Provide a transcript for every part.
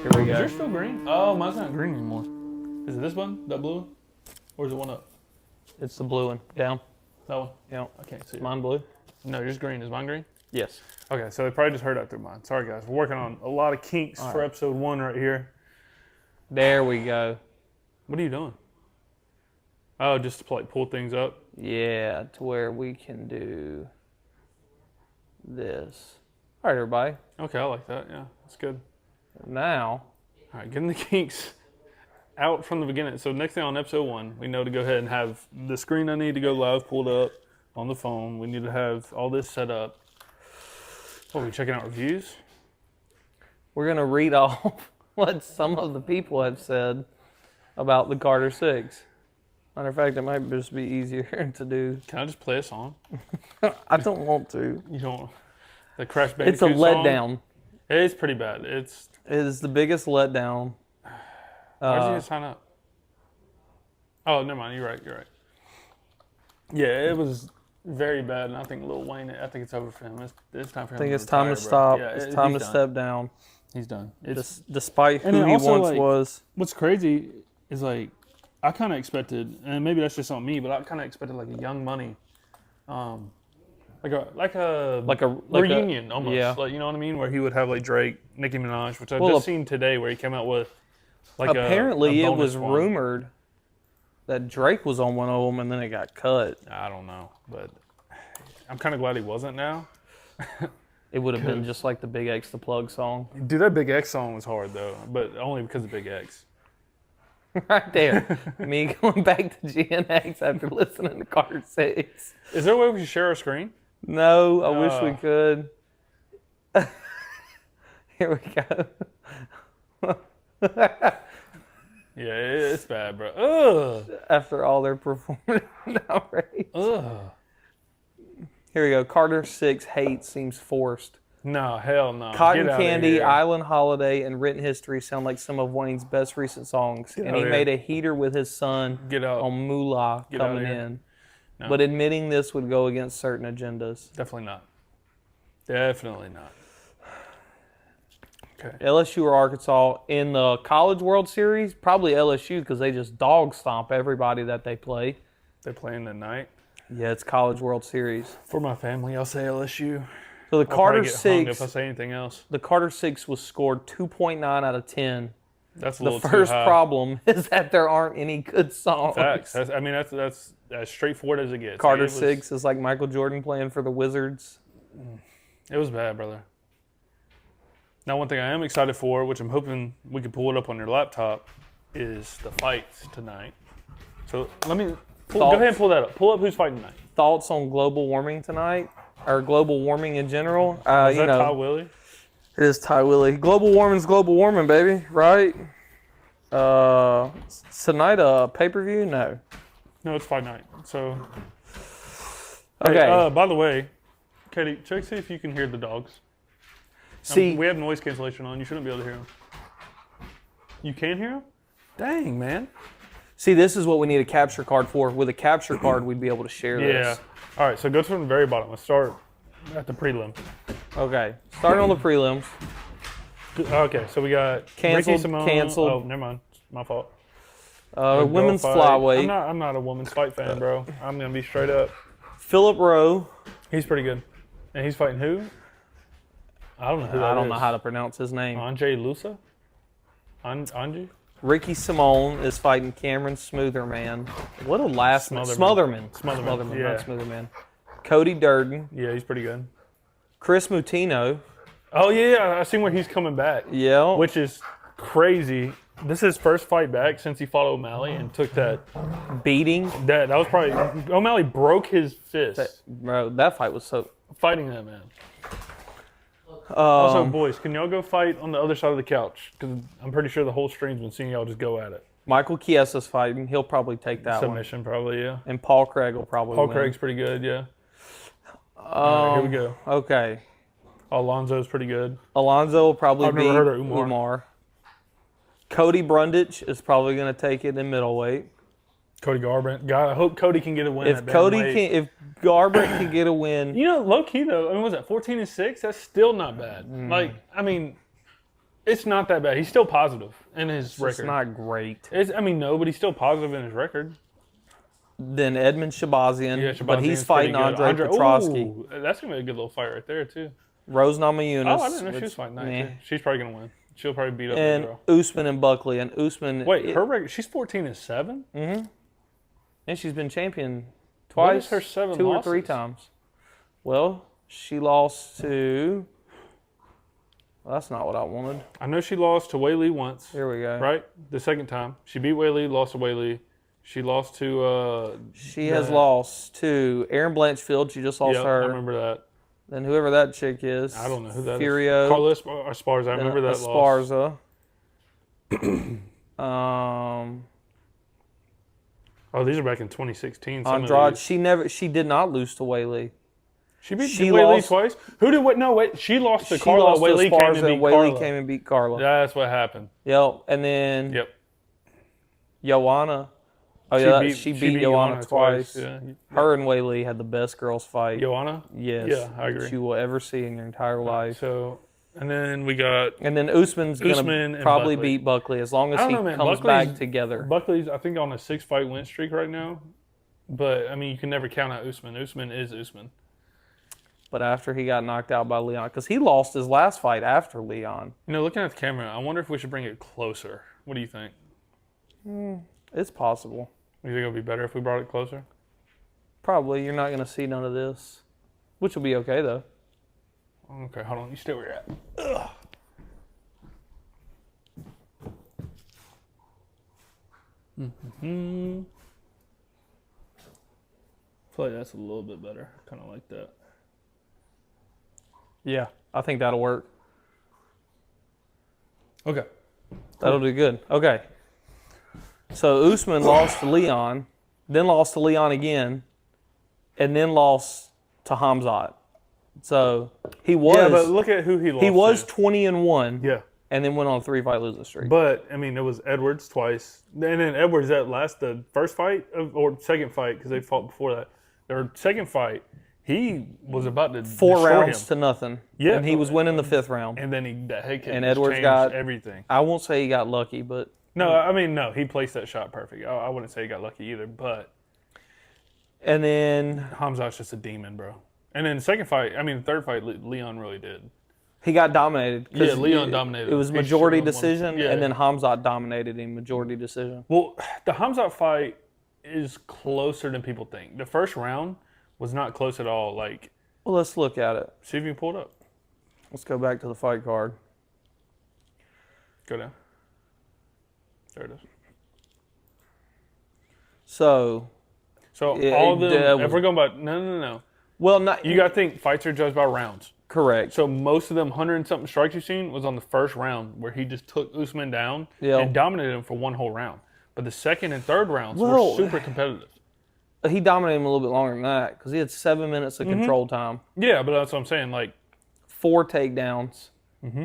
Here we Is go. yours still green? Oh, mine's not green anymore. Is it this one? That blue one? Or is it one up? It's the blue one. Down. That one? Yeah. I can't see it. Mine blue? No, yours green. Is mine green? Yes. Okay, so they probably just heard that through mine. Sorry, guys. We're working on a lot of kinks for episode 1 right here. There we go. What are you doing? Oh, just to like pull things up? Yeah, to where we can do this. All right, everybody. Okay, I like that. Yeah, that's good. Now, All right, getting the kinks out from the beginning. So next thing on episode 1, we know to go ahead and have the screen I need to go live pulled up on the phone. We need to have all this set up. Oh, we checking out reviews? we're going to read off what some of the people have said about the Carter 6. Matter of fact, it might just be easier to do. Can I just play a song? I don't want to. You don't. The Crash Bandicoot It's a song? letdown. It's pretty bad. It is the biggest letdown. Why did you sign up? Oh, never mind. You're right. Yeah, it was very bad, and I think Lil Wayne. I think it's over for him. It's time for him. I think to it's time to retire, stop. bro. Yeah, It's time to he's done. step down. He's done. Despite And who then he also, once like, was. What's crazy is like I kind of expected, and maybe that's just on me, but I kind of expected like a Young Money, like a reunion almost. yeah. Like, you know what I mean, where he would have like Drake, Nicki Minaj, which I've Well, just seen today, where he came out with like apparently a it bonus was one. rumored that Drake was on one of them, and then it got cut. I don't know, but I'm kind of glad he wasn't now. It would have been just like the Big X the Plug song. Dude, that Big X song was hard though, but only because of Big X. Right there. Me going back to Gen X after listening to Carter 6. Is there a way we can share our screen? No, I wish we could. Here we go. Yeah, it's bad, bro. Ugh. After all their performance outrage. Ugh. Here we go. Carter 6 hate seems forced. No, hell no. Cotton Get outta Candy, here. Island Holiday, and Written History sound like some of Wayne's best recent songs. And he outta made here. a heater with his son Get out. on Moolah Get coming outta here. in. No. But admitting this would go against certain agendas. Definitely not. Definitely not. Okay. LSU or Arkansas in the College World Series, probably LSU because they just dog stomp everybody that they play. They're playing tonight. Yeah, it's College World Series. For my family, I'll say LSU. So the I'll Carter probably get hung 6, if I say anything else. the Carter 6 was scored 2.9 out of 10. That's a The little too first high. problem is that there aren't any good songs. Facts. That's as straightforward as it gets. Carter It was- 6 is like Michael Jordan playing for the Wizards. It was bad, brother. Now, one thing I am excited for, which I'm hoping we can pull it up on your laptop, is the fights tonight. So let me go ahead and pull that up. Pull up who's fighting tonight. Thoughts on global warming tonight, or global warming in general? Is that Ty Willie? It is Ty Willie. Global warming's global warming, baby, right? Tonight a pay-per-view? No. No, it's fight night. So, Okay. Hey, by the way, Katie, check see if you can hear the dogs. See, We have noise cancellation on. You shouldn't be able to hear them. You can hear them? Dang, man. this is what we need a capture card for. With a capture card, we'd be able to share Yeah. this. All right, so go from the very bottom. Let's start at the prelim. Okay. Starting on the prelims. Okay, so we got Canceled, Ricky Simone. canceled. Oh, never mind. It's my fault. Women's Girl fight. flyweight. I'm not a women's fight fan, bro. I'm gonna be straight up. Philip Rowe. He's pretty good, and he's fighting who? I don't know who that I don't is. know how to pronounce his name. Anjay Lusa? Anji? Ricky Simone is fighting Cameron Smotherman. What a last name. Smotherman. Smotherman, yeah. not Smotherman. Cody Durden. Yeah, he's pretty good. Chris Mutino. Oh yeah, I seen where he's coming back, Yeah. which is crazy. This is his first fight back since he fought O'Malley and took that. Beating. That was probably O'Malley broke his fist Bro, that fight was so... fighting that man. Also, boys, can y'all go fight on the other side of the couch? Because I'm pretty sure the whole stream's been seeing y'all just go at it. Michael Chiesa's fighting. He'll probably take that one. Submission, probably, yeah. And Paul Craig will probably Paul win. Craig's pretty good, yeah. All right, here we go. Okay. Alonzo's pretty good. Alonzo will probably I've beat never heard of Umar. Umar. Cody Brundage is probably going to take it in middleweight. Cody Garbrandt. God, I hope Cody can get a win. If if Garbrandt can get a win, You know, low key though, I mean, was that 14-6? That's still not bad. Like, I mean, It's not that bad. He's still positive in his record. It's not great. No, but he's still positive in his record. Then Edmund Shabazian, Yeah, but he's Shabazian's fighting pretty good. Andre Petrosky. Ooh, that's gonna be a good little fight right there too. Rose Namajunas. Oh, I didn't know she was fighting that. Too. She's probably gonna win. She'll probably beat up and that girl. Usman and Buckley. And Usman. Wait, her record? She's 14-7. Mm-hmm. And she's been champion What twice. is her 7 two losses? or three times. Well, she lost to. Well, that's not what I wanted. I know she lost to Weili once. Here we go. Right, the second time she beat Weili, lost to Weili. She lost to. She has lost to Erin Blanchfield. She just lost her. I remember that. Then whoever that chick is. I don't know who that Furio, is. Carla Esparza. I remember that Esparza. Oh, these are back in 2016. Andrade. She did not lose to Weili. She beat Weili twice. Who did what? No, wait. She lost to Carla. Weili came and beat Carla. That's what happened. Yep. And then. Yep. Joanna. Oh yeah, she beat Joanna twice. Yeah. Her and Weili had the best girls fight. Joanna? Yes. Yeah, I agree. You will ever see in your entire life. So, and then we got. And then Usman's going to probably beat Buckley as long as he comes back together. Buckley's, I think, on a 6-fight win streak right now. But, I mean, you can never count out Usman. Usman is Usman. But after he got knocked out by Leon, because he lost his last fight after Leon. You know, looking at the camera, I wonder if we should bring it closer. What do you think? It's possible. You think it would be better if we brought it closer? Probably. You're not going to see none of this. Which will be okay, though. Okay, hold on. You stay where you're at. Ugh. Mm-hmm. I feel like that's a little bit better. Kind of like that. Yeah, I think that'll work. Okay. That'll do good. Okay. So Usman lost to Leon, then lost to Leon again, and then lost to Hamzat. So he was. Yeah, but look at who he lost. He was to. 20-1. Yeah. And then went on a 3-fight losing streak. But I mean, it was Edwards twice, and then Edwards the first fight or second fight because they fought before that. Their second fight, he was about to 4 rounds him. to nothing. Yeah, and he was winning the 5th round. And then that head kick and Edwards changed got everything. I won't say he got lucky, but no, he placed that shot perfect. I wouldn't say he got lucky either, but. And then Hamzat's just a demon, bro. And then the third fight, Leon really did. He got dominated. Yeah, Leon dominated. It was majority decision, and then Hamzat dominated in majority decision. Well, the Hamzat fight is closer than people think. The first round was not close at all. Well, let's look at it. See if you can pull it up. Let's go back to the fight card. Go down. There it is. So all of them, if we're going by, no. Well, you got to think fights are judged by rounds. Correct. So most of them 100 and something strikes you've seen was on the first round where he just took Usman down and dominated him for one whole round. But the second and third rounds were super competitive. He dominated him a little bit longer than that because he had 7 minutes of control time. Yeah, but that's what I'm saying. 4 takedowns. Mm-hmm.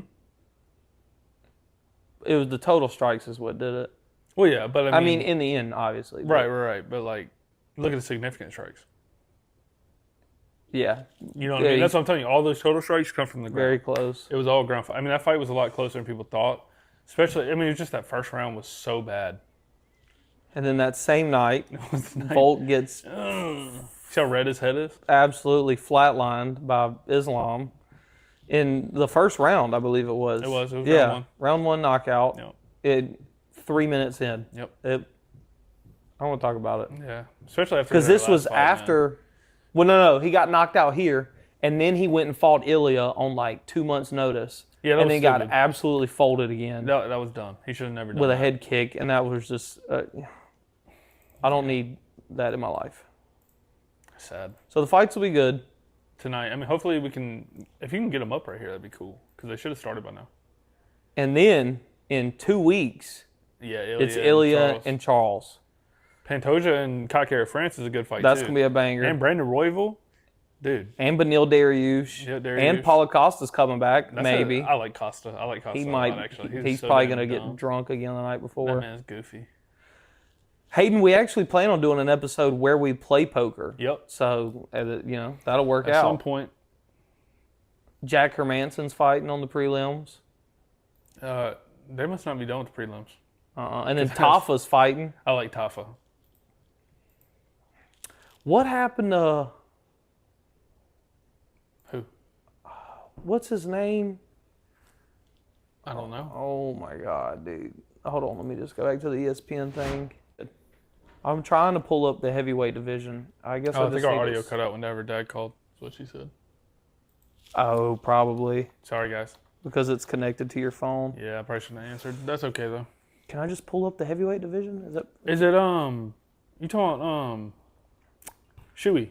It was the total strikes is what did it. Well, yeah, but I mean in the end, obviously. Right. But look at the significant strikes. Yeah. You know what I mean? That's what I'm telling you. All those total strikes come from the ground. Very close. It was all ground fight. I mean, that fight was a lot closer than people thought. Especially, it was just that first round was so bad. And then that same night, Volt gets see how red his head is? Absolutely flatlined by Islam in the first round, I believe it was. It was round 1. Round 1 knockout. Yep. 3 minutes in. Yep. I don't want to talk about it. Yeah. Especially after because this was after. Man. Well, no, he got knocked out here, and then he went and fought Ilya on 2 months' notice. Yeah, and then got absolutely folded again. That was dumb. He should have never done with that. a head kick, and that was just. I don't need that in my life. Sad. So the fights will be good tonight. I mean, hopefully we can. If you can get them up right here, that'd be cool. Because they should have started by now. And then in 2 weeks, it's Ilya and Charles. Pantoja and Kakera France is a good fight, That's going to be a banger. And Brandon Royval, dude. And Benil Dariush. Yeah, Dariush. And Paulo Costa's coming back, maybe. I like Costa. He might, a lot, actually. He's so probably going to get drunk again the night before. That man's goofy. Hayden, we actually plan on doing an episode where we play poker. Yep. So, that'll work out. At some point. Jack Hermansson's fighting on the prelims. They must not be done with the prelims. And then Tafa's fighting. I like Tafa. What happened to... Who? What's his name? I don't know. Oh, my God, dude. Hold on. Let me just go back to the ESPN thing. I'm trying to pull up the heavyweight division. I guess I think our audio cut out whenever Dad called. That's what she said. Oh, probably. Sorry, guys. Because it's connected to your phone. Yeah, I probably shouldn't have answered. That's okay, though. Can I just pull up the heavyweight division? Is it, you talking, Shui?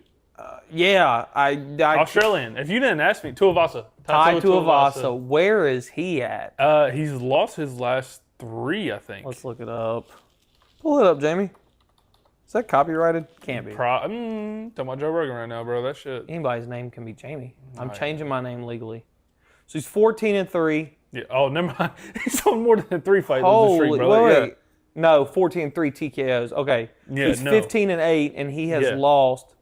Yeah, I Australian. If you didn't ask me, Tuivasa. Tai Tuivasa. Where is he at? He's lost his last 3, I think. Let's look it up. Pull it up, Jamie. Is that copyrighted? Can't be. Talking about Joe Rogan right now, bro. That shit. Anybody's name can be Jamie. I'm changing my name legally. So he's 14-3. Yeah. Oh, never mind. He's on more than 3 fight Holy, losing streak, brother. wait. No, 14-3 TKOs. Okay. Yeah, he's 15-8, and he has lost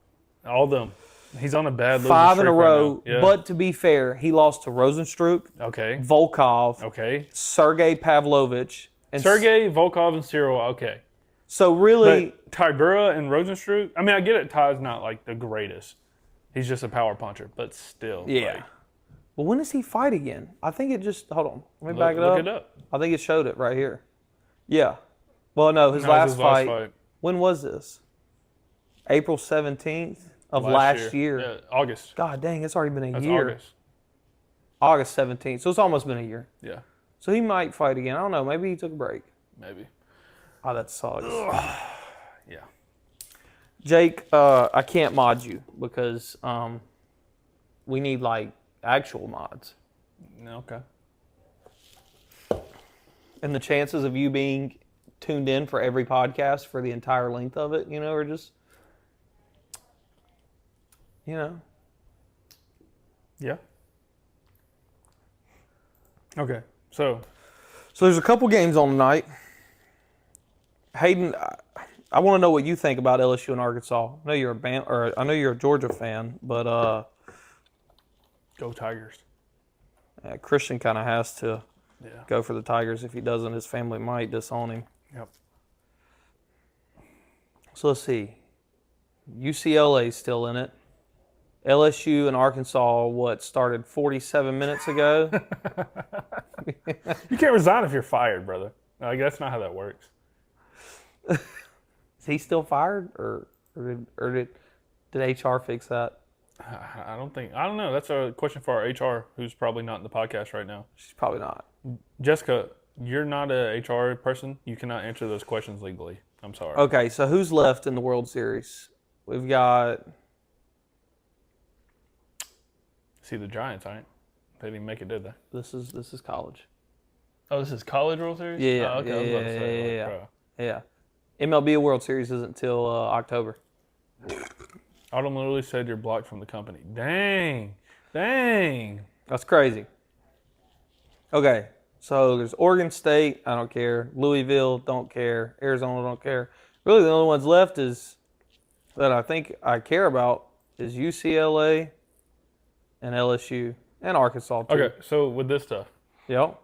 all them. He's on a bad losing 5 in streak a row. right now. Yeah. But to be fair, he lost to Rosenstruck, Okay. Volkov, Okay. Sergey Pavlovich, and Sergey, Volkov, and Cyril. Okay. So really, But Tygura and Rosenstruck. I mean, I get it. Ty's not like the greatest. He's just a power puncher, but still. yeah. Like, But when does he fight again? I think it just, hold on. Let me back it look up. it up. I think it showed it right here. Yeah. Well, no, his That was last his last fight. When was this? April 17th of last year. Yeah, August. God dang, it's already been a That's year. August. August 17th. So it's almost been a year. Yeah, So he might fight again. I don't know. Maybe he took a break. maybe. Oh, that sucks. Yeah. Jake, I can't mod you because we need like actual mods. Okay. And the chances of you being tuned in for every podcast for the entire length of it, are just, Yeah. Okay. So there's a couple games on tonight. Hayden, I want to know what you think about LSU and Arkansas. I know you're a Georgia fan, but go Tigers. Christian kind of has to Yeah. go for the Tigers. If he doesn't, his family might disown him. Yep. So let's see. UCLA's still in it. LSU and Arkansas, started 47 minutes ago? You can't resign if you're fired, brother. Like, that's not how that works. Is he still fired, or did HR fix that? I don't know. That's a question for our HR, who's probably not in the podcast right now. She's probably not. Jessica, you're not a HR person. You cannot answer those questions legally. I'm sorry. Okay, so who's left in the World Series? We've got... See, the Giants, right? They didn't make it, did they? This is college. Oh, this is College World Series? Yeah, Oh, okay. I was about to say, yeah. bro. Yeah. MLB World Series isn't until October. Autumn literally said you're blocked from the company. Dang. That's crazy. Okay, so there's Oregon State, I don't care. Louisville, don't care. Arizona, don't care. Really, the only ones left that I think I care about is UCLA and LSU and Arkansas too. Okay, so with this stuff. Yep.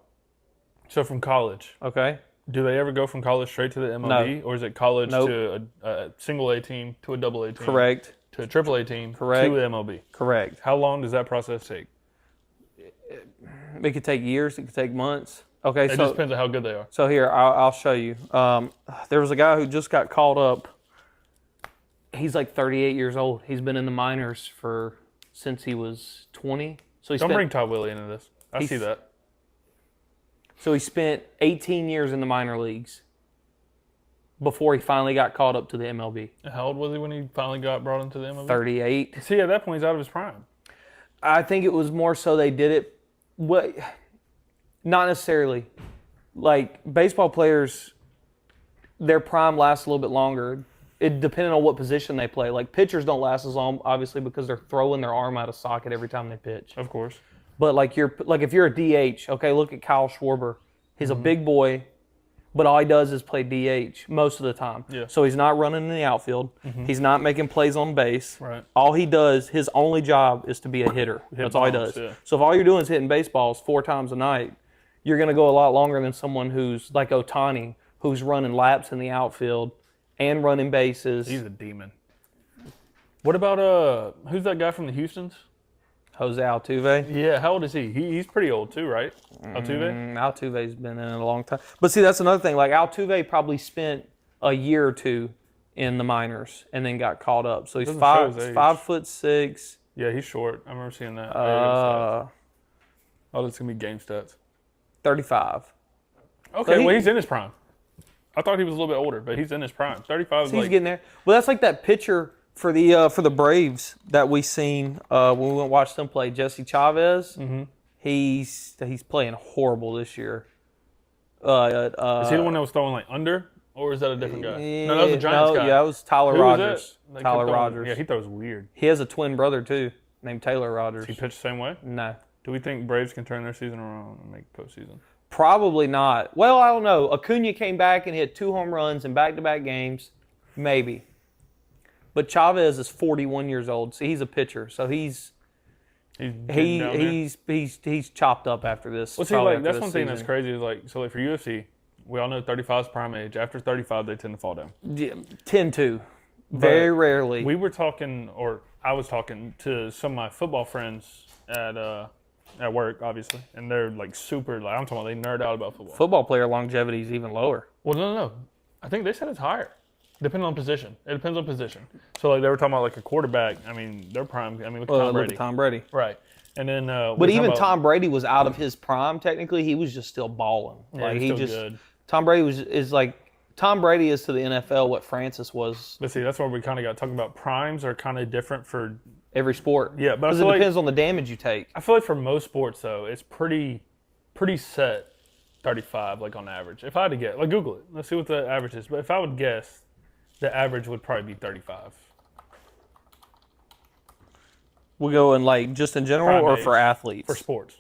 So from college, Okay. do they ever go from college straight to the MLB? No. Or is it college Nope. to a single A team, to a double A team? Correct. To a triple A team, Correct. to the MLB? Correct. How long does that process take? It could take years. It could take months. Okay, It just depends on how good they are. So here, I'll show you. There was a guy who just got called up. He's like 38 years old. He's been in the minors since he was 20. So Don't bring Todd Willie into this. I see that. So he spent 18 years in the minor leagues before he finally got called up to the MLB. How old was he when he finally got brought into the MLB? 38. See, at that point, he's out of his prime. I think it was more so they did it. Not necessarily. Like baseball players, their prime lasts a little bit longer. It depending on what position they play. Like pitchers don't last as long, obviously, because they're throwing their arm out of socket every time they pitch. Of course. But if you're a DH, okay, look at Kyle Schwarber. He's a big boy, but all he does is play DH most of the time. Yeah. So he's not running in the outfield. He's not making plays on base. Right. All he does, his only job is to be a hitter. That's all he bombs, does. yeah. So if all you're doing is hitting baseballs 4 times a night, you're going to go a lot longer than someone who's like Ohtani, who's running laps in the outfield and running bases. He's a demon. What about who's that guy from the Houstons? Jose Altuve. Yeah, how old is he? He's pretty old too, right? Altuve? Altuve's been in it a long time. But see, that's another thing. Like Altuve probably spent a year or two in the minors and then got caught up. So he's Doesn't show his age. 5'6". Yeah, he's short. I remember seeing that. Uh, oh, that's gonna be game stats. 35. Okay, So well he's in his prime. I thought he was a little bit older, but he's in his prime. 35 is So he's getting there. Well, that's like that pitcher for the Braves that we seen when we went and watched them play. Jesse Chavez. Mm-hmm. He's playing horrible this year. Is he the one that was throwing like under, or is that a different guy? No, that was the Giants guy. Yeah, that was Tyler Who was Rogers. that? Tyler Rogers. Yeah, he throws weird. He has a twin brother too, named Taylor Rogers. Does he pitch the same way? No, Do we think Braves can turn their season around and make postseason? probably not. Well, I don't know. Acuna came back and hit 2 home runs in back-to-back games, maybe. But Chavez is 41 years old. See, he's a pitcher, so he's chopped up after this. Well, see, like that's one thing that's crazy is like so like for UFC, we all know 35 is prime age. After 35, they tend to fall down. Yeah, tend to. Very rarely. We were talking, or I was talking to some of my football friends at work, obviously, and they're like super. Like I'm talking about, they nerd out about football. Football player longevity is even lower. Well, no. I think they said it's higher, depending on position. It depends on position. So like they were talking about like a quarterback. I mean, their prime. I mean, look at Tom Brady. Look at Tom Brady. Right. And then, but even Tom Brady was out of his prime. Technically, he was just still balling. Yeah, like he's still good. Tom Brady is like Tom Brady is to the NFL what Francis was. But see, that's where we kind of got talking about primes are kind of different for every sport. Yeah, but because it depends on the damage you take. I feel like for most sports though, it's pretty set 35 like on average. If I had to guess, like Google it, let's see what the average is. But if I would guess, the average would probably be 35. We'll go in like just in general Prime or age. for athletes? For sports.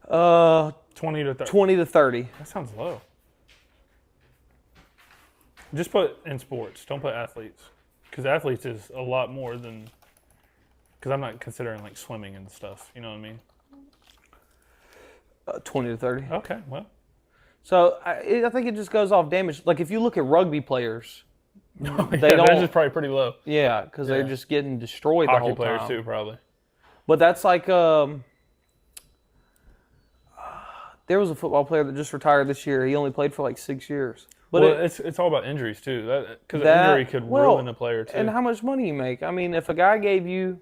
20 to 30. 20 to 30. That sounds low. Just put in sports. Don't put athletes. Because athletes is a lot more than... Because I'm not considering like swimming and stuff. You know what I mean? 20 to 30. Okay, well. So I think it just goes off damage. Like if you look at rugby players, they don't. They're just probably pretty low. Yeah, because they're just getting destroyed the Hockey whole players time. too, probably. But that's like there was a football player that just retired this year. He only played for like 6 years. But well, it's all about injuries too. Because injury could ruin a player too. And how much money you make? I mean, if a guy gave you,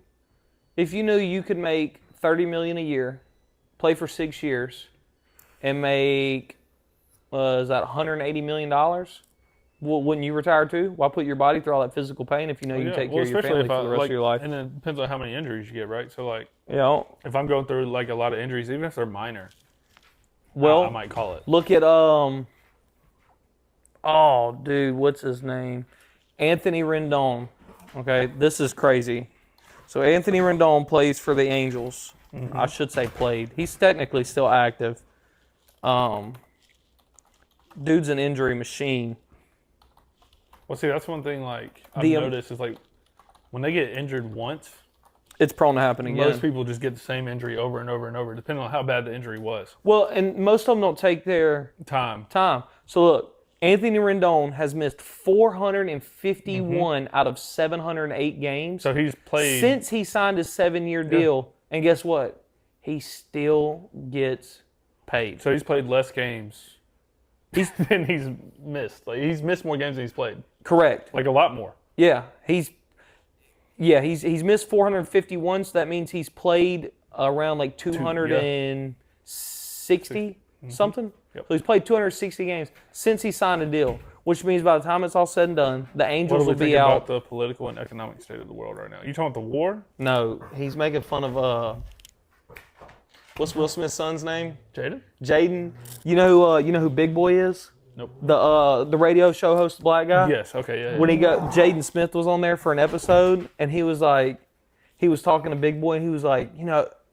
if you knew you could make $30 million a year, play for 6 years, and make is that $180 million? Well, wouldn't you retire too? Why put your body through all that physical pain if you know you can take care of your family for the rest of your life? And it depends on how many injuries you get, right? So like, if I'm going through like a lot of injuries, even if they're minor, I might call it. Look at what's his name? Anthony Rendon. Okay, this is crazy. So Anthony Rendon plays for the Angels. Mm-hmm. I should say played. He's technically still active. Dude's an injury machine. Well, see, that's one thing like I've noticed is like when they get injured once, it's prone to happen again. Most people just get the same injury over and over and over, depending on how bad the injury was. Well, and most of them don't take their time. So look, Anthony Rendon has missed 451 out of 708 games. So he's played since he signed his 7-year deal, and guess what? He still gets paid. So he's played less games than he's missed. Like he's missed more games than he's played. Correct. Like a lot more. Yeah, he's missed 451, so that means he's played around like 260 something. Yep. So he's played 260 games since he signed a deal, which means by the time it's all said and done, the Angels will be out. What do we think about the political and economic state of the world right now? You talking about the war? No, he's making fun of what's Will Smith's son's name? Jaden. You know who Big Boy is? Nope. The radio show host, the black guy. Yes. Okay. Yeah. When Jaden Smith was on there for an episode, and he was talking to Big Boy, and he was like,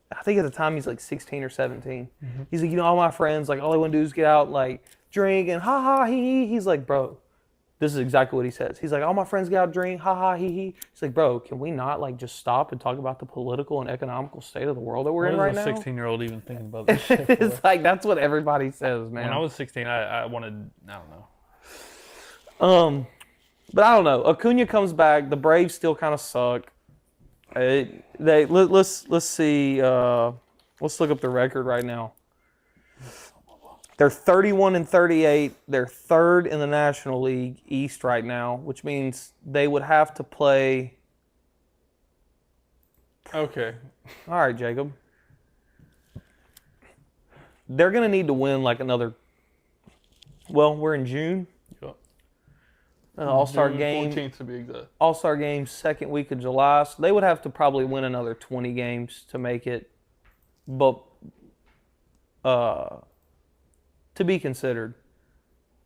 I think at the time he's like 16 or 17. Mm-hmm. He's like, all my friends, like all they want to do is get out, and, like drink and ha ha he. He's like, bro, This is exactly what he says. He's like, all my friends get out drink, ha ha, hee hee. He's like, bro, can we not like just stop and talk about the political and economical state of the world that we're in right now? What is a 16-year-old even thinking about this shit for? It's like, that's what everybody says, man. When I was 16, I wanted, I don't know. But I don't know. Acuna comes back. The Braves still kind of suck. Let's see. Let's look up the record right now. They're 31-38. They're third in the National League East right now, which means they would have to play. Okay. All right, Jacob. They're going to need to win like another. Well, we're in June. Yep. All-Star June game. 14th to be exact. All-Star game second week of July. So they would have to probably win another 20 games to make it. But to be considered.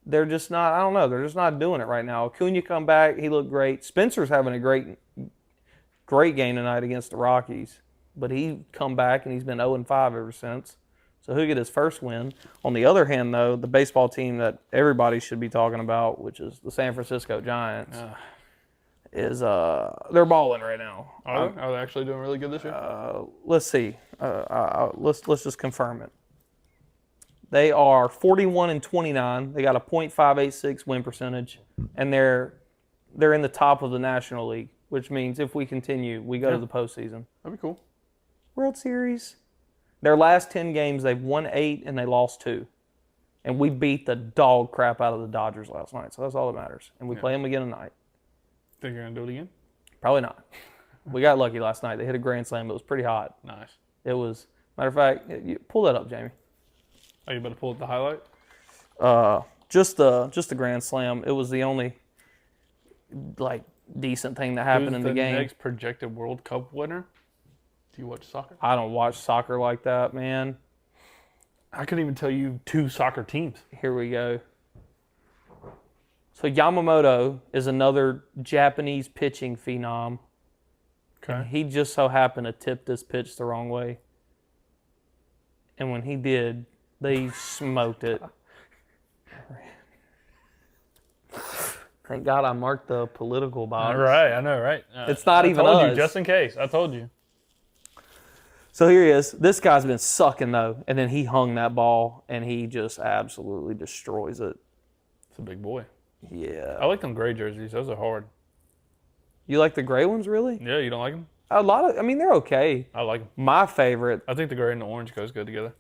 They're just not, I don't know, they're just not doing it right now. Acuna come back, he looked great. Spencer's having a great game tonight against the Rockies. But he come back and he's been 0-5 ever since. So he'll get his first win. On the other hand, though, the baseball team that everybody should be talking about, which is the San Francisco Giants, is they're balling right now. Are they actually doing really good this year? Let's see. Let's just confirm it. They are 41-29. They got a .586 win percentage, and they're in the top of the National League, which means if we continue, we go to the postseason. That'd be cool. World Series. Their last 10 games, they've won 8 and they lost 2. And we beat the dog crap out of the Dodgers last night, so that's all that matters. And we play them again tonight. Think you're going to do it again? Probably not. We got lucky last night. They hit a grand slam. It was pretty hot. Nice. It was, matter of fact, pull that up, Jamie. Are you about to pull up the highlight? Just the grand slam. It was the only like decent thing that happened in the game. Who's the next projected World Cup winner? Do you watch soccer? I don't watch soccer like that, man. I couldn't even tell you 2 soccer teams. Here we go. So Yamamoto is another Japanese pitching phenom. Okay. He just so happened to tip this pitch the wrong way. And when he did, they smoked it. Thank God I marked the political box. All right, I know, right? It's not even I told us. you, just in case. I told you. So here he is. This guy's been sucking, though. And then he hung that ball, and he just absolutely destroys it. It's a big boy. Yeah. I like them gray jerseys. Those are hard. You like the gray ones, really? Yeah, you don't like them? I mean, they're okay. I like them. My favorite. I think the gray and the orange goes good together.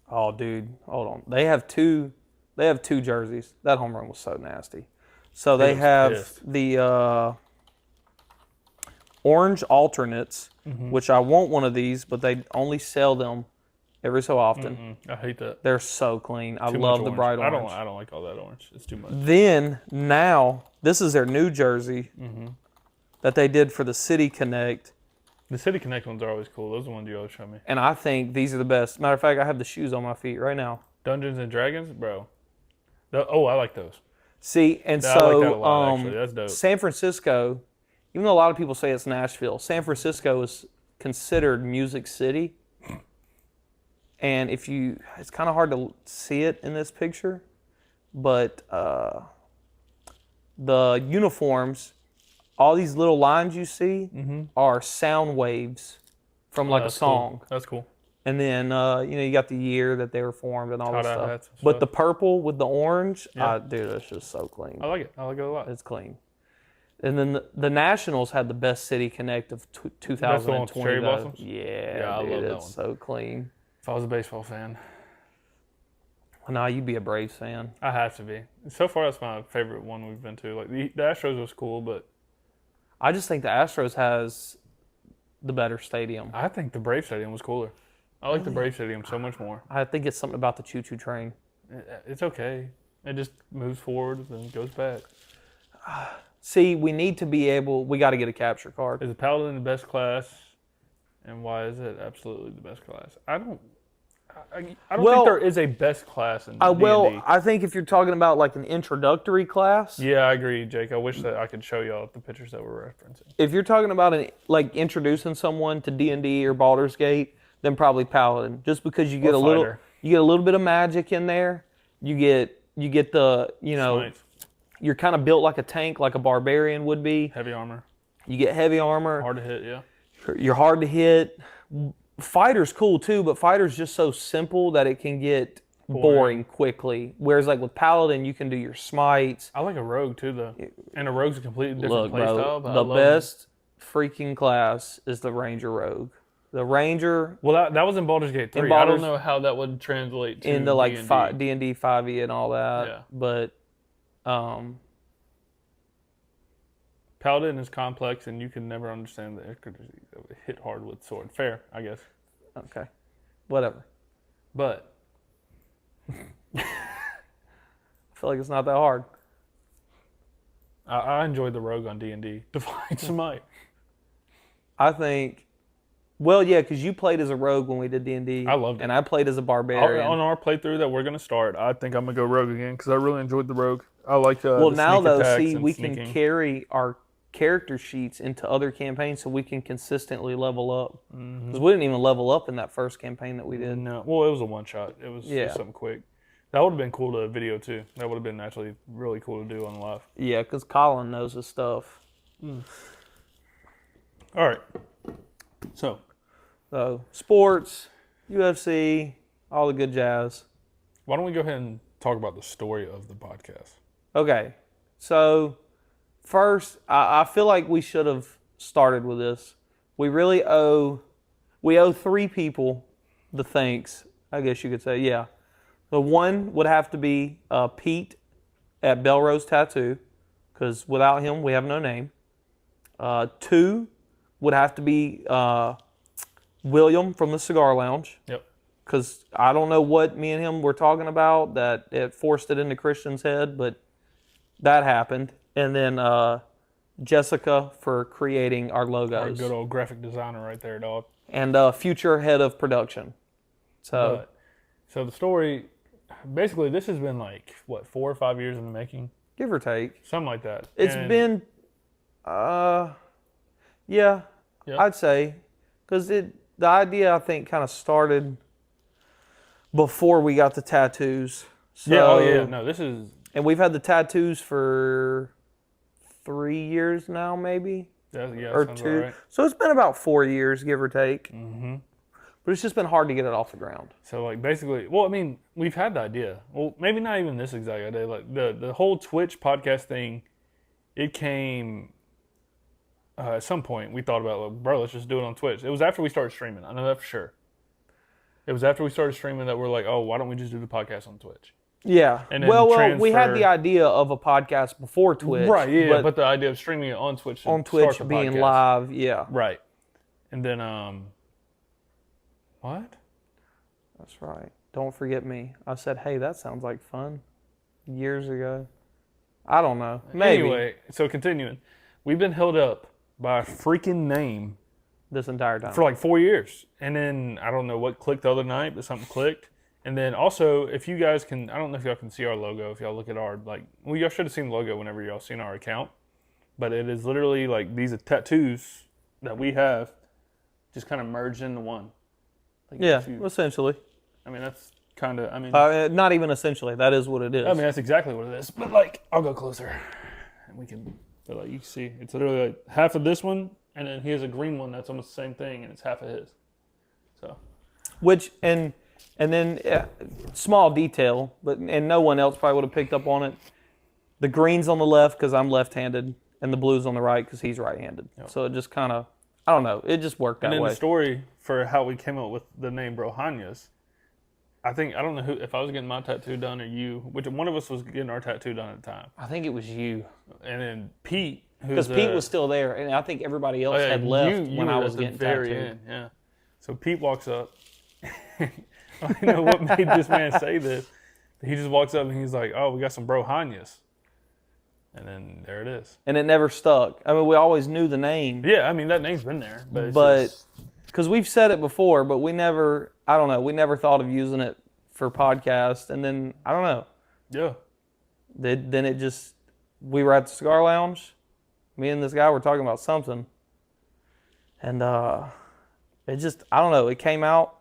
Oh, dude, hold on. They have two jerseys. That home run was so nasty. So they have the orange alternates, which I want one of these, but they only sell them every so often. I hate that. They're so clean. I Too love much the bright orange. orange. I don't like all that orange. It's too much. Then now this is their new jersey that they did for the City Connect. The City Connect ones are always cool. Those are the ones you always show me. And I think these are the best. Matter of fact, I have the shoes on my feet right now. Dungeons and Dragons, bro. I like those. See, and I like that a so lot, actually. That's dope. San Francisco, even though a lot of people say it's Nashville, San Francisco is considered Music City. And it's kind of hard to see it in this picture, but the uniforms, all these little lines you see are sound waves from like a song. Cool. That's cool. And then, you got the year that they were formed and all that stuff. Hats and But stuff. the purple with the orange, Yeah. dude, that's just so clean. I like it. I like it a lot. It's clean. And then the Nationals had the best City Connect of 2020. That's the one with cherry blossoms? Yeah, I dude, love that it's one. so clean. If I was a baseball fan, Nah, you'd be a Braves fan. I have to be. So far, that's my favorite one we've been to. Like the Astros was cool, but I just think the Astros has the better stadium. I think the Brave Stadium was cooler. I like the Brave Stadium so much more. I think it's something about the choo-choo train. It's okay. It just moves forward and goes back. See, we got to get a capture card. Is the Paladin the best class? And why is it absolutely the best class? I don't think there is a best class in D&D. I think if you're talking about like an introductory class. Yeah, I agree, Jake. I wish that I could show y'all the pictures that we're referencing. If you're talking about introducing someone to D&D or Baldur's Gate, then probably Paladin, just because you get a little bit of magic in there. You get the Smites. You're kind of built like a tank, like a barbarian would be. Heavy armor. You get heavy armor. Hard to hit, yeah. You're hard to hit. Fighter's cool too, but Fighter's just so simple that it can get boring quickly. Whereas like with Paladin, you can do your smites. I like a rogue too, though. And a rogue's a completely different Look, bro, playstyle. But the best freaking class is the Ranger Rogue. The Ranger. Well, that was in Baldur's Gate 3. I don't know how that would translate to into like D&D. D&D 5e and all that. Yeah. But Paladin is complex, and you can never understand the accuracy of it. Hit hard with sword. Fair, I guess. okay, whatever. But I feel like it's not that hard. I enjoyed the rogue on D&D. Divine Smite. I think, well, yeah, because you played as a rogue when we did D&D. I loved it. And I played as a barbarian. On our playthrough that we're going to start, I think I'm going to go rogue again because I really enjoyed the rogue. I like well, the now sneak though, attacks see, and we sneaking. can carry our character sheets into other campaigns so we can consistently level up. Because we didn't even level up in that first campaign that we did. No, well, it was a one-shot. It was something quick. That would have been cool to video, too. That would have been actually really cool to do on live. Yeah, because Colin knows his stuff. All right. So, sports, UFC, all the good jazz. why don't we go ahead and talk about the story of the podcast? Okay, so first, I feel like we should have started with this. We owe 3 people the thanks, I guess you could say, yeah. The one would have to be Pete at Belrose Tattoo, because without him, we have no name. 2 would have to be William from the Cigar Lounge. Yep. Because I don't know what me and him were talking about that it forced it into Christian's head, but that happened. And then Jessica for creating our Our logos. good old graphic designer right there, dog. And future head of production. So The story, basically, this has been like, 4 or 5 years in the making? give or take. Something like that. It's been, yeah, I'd say. Because the idea, I think, kind of started before we got the tattoos. So, No, this is... And we've had the tattoos for 3 years now, maybe? Or sounds 2. about right. So it's been about 4 years, give or take. Mm-hmm. But it's just been hard to get it off the ground. So, like, basically, well, I mean, we've had the idea. Well, maybe not even this exact idea. Like, the whole Twitch podcast thing, it came... at some point, we thought about, like, bro, let's just do it on Twitch. It was after we started streaming. I know that for sure. It was after we started streaming that we're like, oh, why don't we just do the podcast on Twitch? Yeah. And then Well, we had the idea of a podcast before Twitch. Right, yeah, but the idea of streaming it on Twitch. On Twitch being podcast. live, yeah. Right. And then, what? That's right. Don't forget me. I said, hey, that sounds like fun. Years ago. I don't know. Maybe. Anyway, so continuing. We've been held up by a freaking name this entire time. for like 4 years. And then I don't know what clicked the other night, but something clicked. And then also, if you guys can, I don't know if y'all can see our logo. If y'all look at our, like, well, y'all should have seen the logo whenever y'all seen our account. But it is literally like these are tattoos that we have just kind of merged into one. Like yeah, essentially. I mean, that's kind of, I mean. Not even essentially. That is what it is. I mean, that's exactly what it is. But like, I'll go closer. And we can, but like, you can see, it's literally like half of this one. And then he has a green one that's almost the same thing. And it's half of his. So. Which, and then, small detail, and no one else probably would have picked up on it. The green's on the left because I'm left-handed, and the blue's on the right because he's right-handed. Yep. So it just kind of, I don't know, it just worked that way. And then the story for how we came up with the name Brohannyas, I don't know if I was getting my tattoo done or you, which one of us was getting our tattoo done at the time. I think it was you. And then Pete, because Pete was still there, and I think everybody else had left when I was getting tattooed. End, yeah. So Pete walks up. I don't know what made this man say this. He just walks up and he's like, oh, we got some Brohannyas. And then there it is. And it never stuck. I mean, we always knew the name. Yeah, I mean, that name's been there. But because we've said it before, but we never, I don't know, we never thought of using it for podcast. And then, I don't know. Yeah. Then it just, we were at the Cigar Lounge. Me and this guy were talking about something. And it just, I don't know, it came out.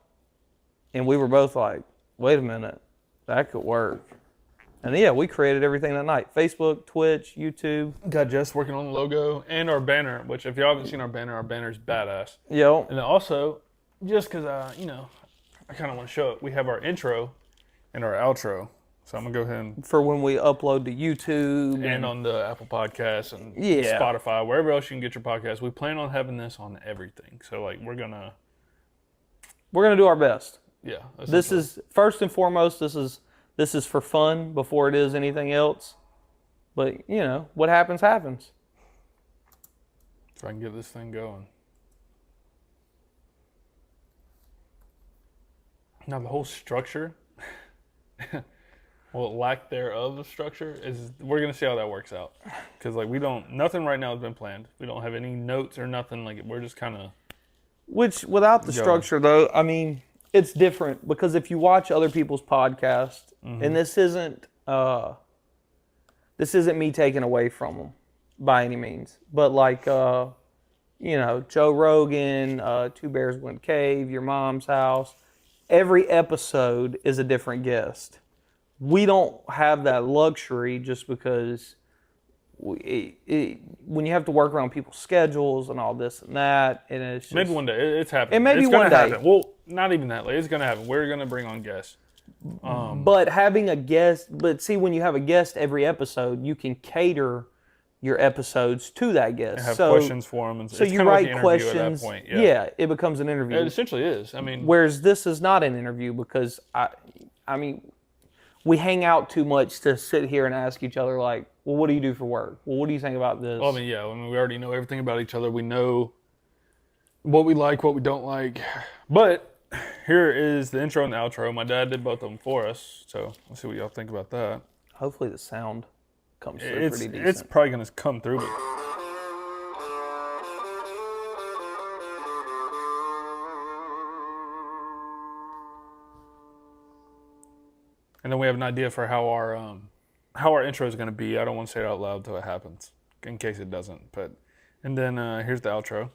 And we were both like, wait a minute, that could work. And yeah, we created everything that night. Facebook, Twitch, YouTube. Got Jess working on the logo and our banner, which if y'all haven't seen our banner's badass. Yo. And then also, just because, I kind of want to show it, we have our intro and our outro. So I'm going to go ahead and... For when we upload to YouTube. And on the Apple Podcasts and Yeah. Spotify, wherever else you can get your podcast. We plan on having this on everything. So, like, we're going to do our best. Yeah. This is, first and foremost, this is for fun before it is anything else. But, you know, what happens, happens. So I can get this thing going. Now, the whole structure, well, lack thereof of structure, is we're going to see how that works out. Because, like, nothing right now has been planned. We don't have any notes or nothing. Like, we're just kind of... Which, without the structure, though, I mean, it's different. Because if you watch other people's podcasts, and this isn't me taking away from them by any means. But, like, you know, Joe Rogan, Two Bears, One Cave, Your Mom's House... Every episode is a different guest. We don't have that luxury just because when you have to work around people's schedules and all this and that, and it's just, maybe one day it's happening. And maybe it's one day. Happen. Well, not even that. Like, it's gonna happen. We're gonna bring on guests. But having a guest, see, when you have a guest every episode, you can cater your episodes to that guest. Have questions for them. And so it's you kind write of like an questions. at that point. Yeah, it becomes an interview. It essentially is. I mean, whereas this is not an interview because I mean, we hang out too much to sit here and ask each other like, well, what do you do for work? Well, what do you think about this? well, I mean, yeah. I mean, we already know everything about each other. We know what we like, what we don't like. But here is the intro and the outro. My dad did both of them for us, so let's see what y'all think about that. Hopefully the sound comes through pretty decent. It's probably going to come through, but... And then we have an idea for how our intro is going to be. I don't want to say it out loud until it happens, in case it doesn't. But and then here's the outro.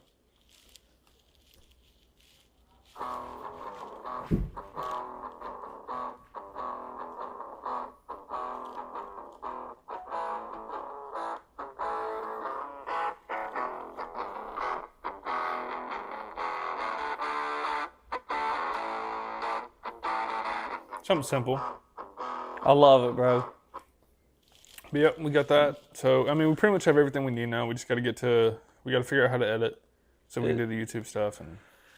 Something simple. I love it, bro. But yep, we got that. So, I mean, we pretty much have everything we need now. We just got to figure out how to edit so we can do the YouTube stuff. And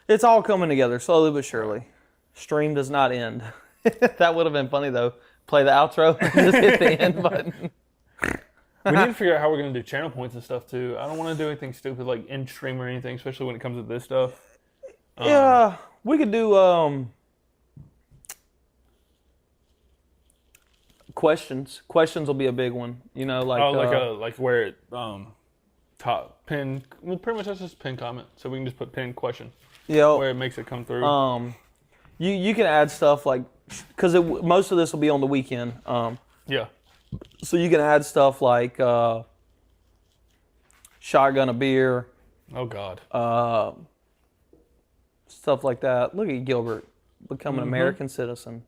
it's all coming together slowly but surely. Stream does not end. That would have been funny, though. Play the outro and just hit the end button. We need to figure out how we're going to do channel points and stuff, too. I don't want to do anything stupid like in stream or anything, especially when it comes to this stuff. Yeah, we could do questions. Questions will be a big one. You know, like like where it top pin. Well, pretty much that's just pin comment, so we can just put pin question. Yeah, where it makes it come through. You can add stuff like because most of this will be on the weekend. Yeah. So you can add stuff like shotgun a beer. Oh God. Stuff like that. Look at Gilbert becoming an American citizen.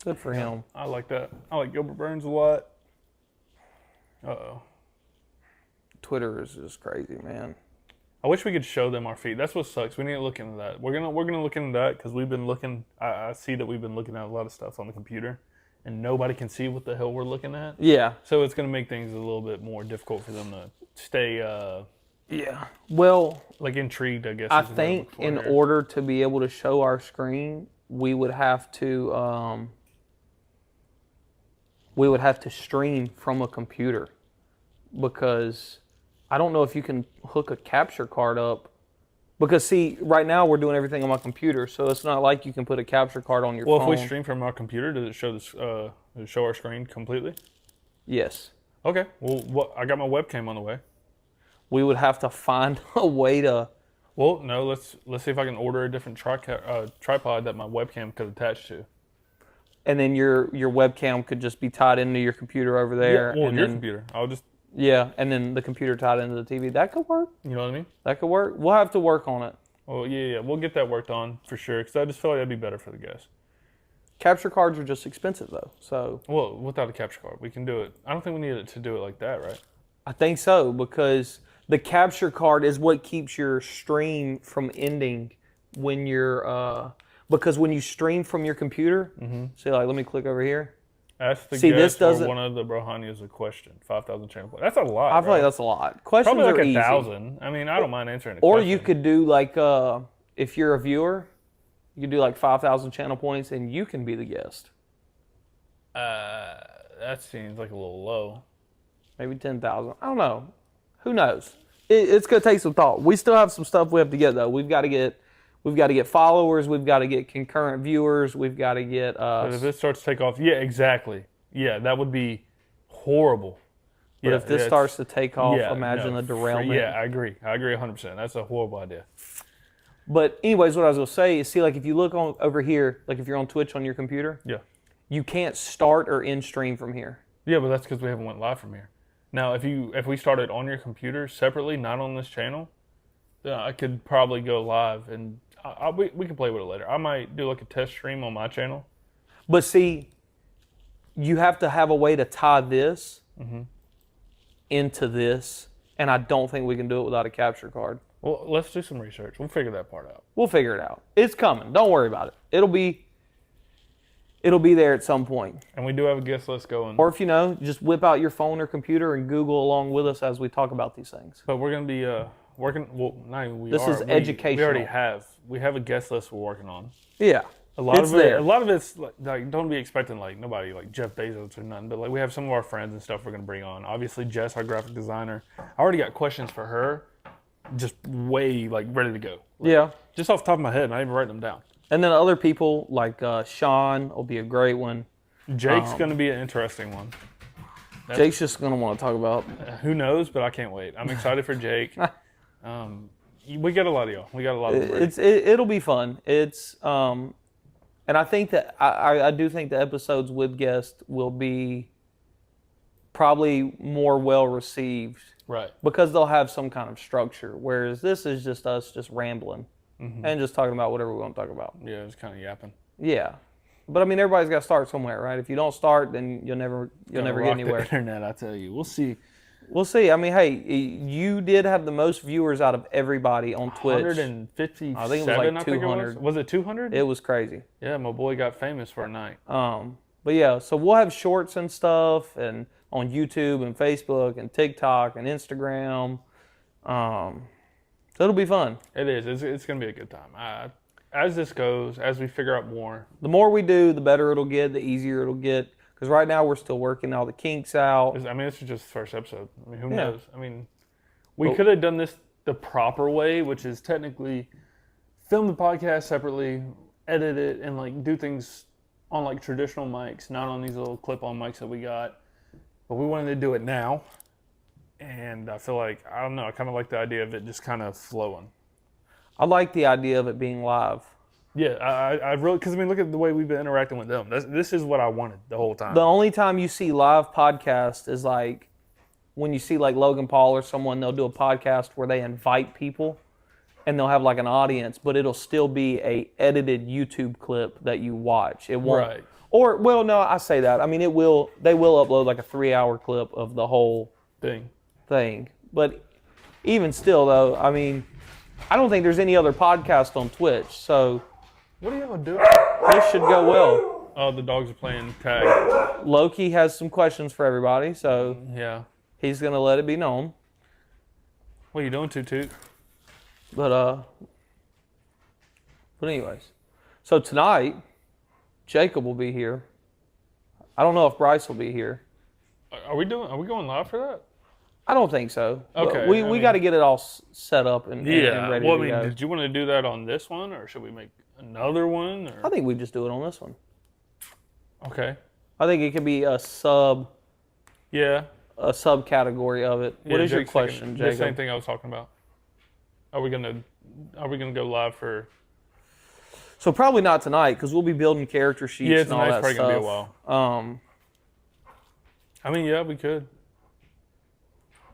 Good for him. I like that. I like Gilbert Burns a lot. Uh-oh. Twitter is just crazy, man. I wish we could show them our feed. That's what sucks. We need to look into that. We're gonna look into that because we've been looking. I see that we've been looking at a lot of stuff on the computer, and nobody can see what the hell we're looking at. Yeah. So it's gonna make things a little bit more difficult for them to stay. Yeah. Well, like intrigued, I guess. I think in order to be able to show our screen, we would have to stream from a computer because I don't know if you can hook a capture card up. Because see, right now we're doing everything on my computer, so it's not like you can put a capture card on your phone. Well, if we stream from our computer, does it show this? Does it show our screen completely? Yes. Okay. Well, I got my webcam on the way. We would have to find a way to. Well, no. Let's see if I can order a different tripod that my webcam could attach to. And then your webcam could just be tied into your computer over there. Yeah, and your then, computer. I'll just. Yeah, and then the computer tied into the TV. That could work. You know what I mean? That could work. We'll have to work on it. Oh yeah. We'll get that worked on for sure. Because I just feel like that'd be better for the guests. Capture cards are just expensive though. So Well, without a capture card, we can do it. I don't think we need it to do it like that, right? I think so, because the capture card is what keeps your stream from ending when you're because when you stream from your computer, see, like, let me click over here. Ask the See, this guest doesn't- or one of the Brohannyas a question. 5,000 channel points. That's a lot. I feel bro. like that's a lot. Questions Probably like are easy. 1,000. I mean, I don't mind answering a Or question. you could do like if you're a viewer, you could do like 5,000 channel points and you can be the guest. That seems like a little low. Maybe 10,000. I don't know. Who knows? It's gonna take some thought. We still have some stuff we have to get though. We've got to get followers. We've got to get concurrent viewers. We've got to get. But if this starts to take off, yeah, exactly. Yeah, that would be horrible. But Yeah, if this yeah, starts to take off, yeah, imagine no, the derailment. Yeah, I agree. I agree 100%. That's a horrible idea. But anyways, what I was gonna say is, see, like if you look on over here, like if you're on Twitch on your computer, Yeah. you can't start or end stream from here. Yeah, but that's because we haven't went live from here. Now, if we started on your computer separately, not on this channel, then I could probably go live and we can play with it later. I might do like a test stream on my channel. But see, you have to have a way to tie this into this, and I don't think we can do it without a capture card. Well, let's do some research. We'll figure that part out. We'll figure it out. It's coming. Don't worry about it. It'll be there at some point. And we do have a guest list going. Or if you know, just whip out your phone or computer and Google along with us as we talk about these things. But we're going to be working. Well, not even we This are. is We educational. already have. We have a guest list we're working on. Yeah. A lot It's of it. there. A lot of it's like don't be expecting like nobody like Jeff Bezos or nothing. But like we have some of our friends and stuff we're going to bring on. Obviously, Jess, our graphic designer. I already got questions for her. Just way like ready to go. Yeah. Just off the top of my head, not even writing them down. And then other people like Sean will be a great one. Jake's going to be an interesting one. Jake's just going to want to talk about. Who knows? But I can't wait. I'm excited for Jake. We got a lot of y'all. We got a lot of them ready. It'll be fun. And I think that I do think the episodes with guests will be probably more well received. Right. Because they'll have some kind of structure, whereas this is just us just rambling and just talking about whatever we want to talk about. Yeah, it's kind of yapping. Yeah, but I mean, everybody's got to start somewhere, right? If you don't start, then you'll never get anywhere. The internet, I tell you. We'll see. We'll see. I mean, hey, you did have the most viewers out of everybody on Twitch. 157. I think it was like 200. Was it 200? It was crazy. Yeah, my boy got famous for a night. But yeah, so we'll have shorts and stuff, and on YouTube and Facebook and TikTok and Instagram. So it'll be fun. It is. It's going to be a good time. As this goes, as we figure out more. The more we do, the better it'll get, the easier it'll get. Because right now we're still working all the kinks out. I mean, this is just the first episode. I mean, who knows? I mean, we could have done this the proper way, which is technically film the podcast separately, edit it, and like do things on like traditional mics, not on these little clip-on mics that we got. But we wanted to do it now. And I feel like, I don't know, I kind of like the idea of it just kind of flowing. I like the idea of it being live. Yeah, I really, because I mean, look at the way we've been interacting with them. This is what I wanted the whole time. The only time you see live podcast is like when you see like Logan Paul or someone, they'll do a podcast where they invite people and they'll have like an audience, but it'll still be a edited YouTube clip that you watch. It won't. Right. Or, well, no, I say that. I mean, they will upload like a 3-hour clip of the whole thing. But even still, though, I mean, I don't think there's any other podcast on Twitch, so What are y'all doing? this should go well. Oh, the dogs are playing tag. Loki has some questions for everybody, so Yeah. he's going to let it be known. What are you doing, Toot? But anyways, so tonight, Jacob will be here. I don't know if Bryce will be here. Are we going live for that? I don't think so. Okay, We got to get it all set up and ready Well, to I mean, go. did you want to do that on this one, or should we make another one? Or? I think we just do it on this one. Okay. I think it could be a Yeah. subcategory of it. What is your question, Jacob? The same thing I was talking about. Are we gonna go live for? So probably not tonight because we'll be building character sheets Yeah, and all that tonight's stuff. probably gonna be a while. I mean, yeah, we could.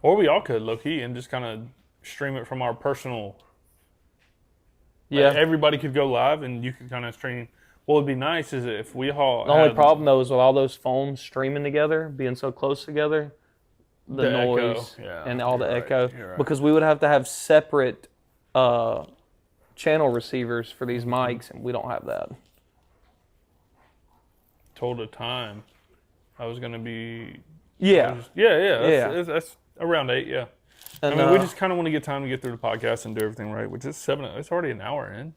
Or we all could, low-key, and just kind of stream it from our personal... Yeah. Like, everybody could go live, and you could kind of stream What would be nice is if we all The only had problem though is with all those phones streaming together, being so close together, the noise echo. Yeah, and all the you're right, echo. you're right. Because we would have to have separate channel receivers for these mics, and we don't have that. told a time I was going to be... Yeah. That's around 8, yeah. And, I mean, we just kind of want to get time to get through the podcast and do everything right, which is 7. It's already an hour in.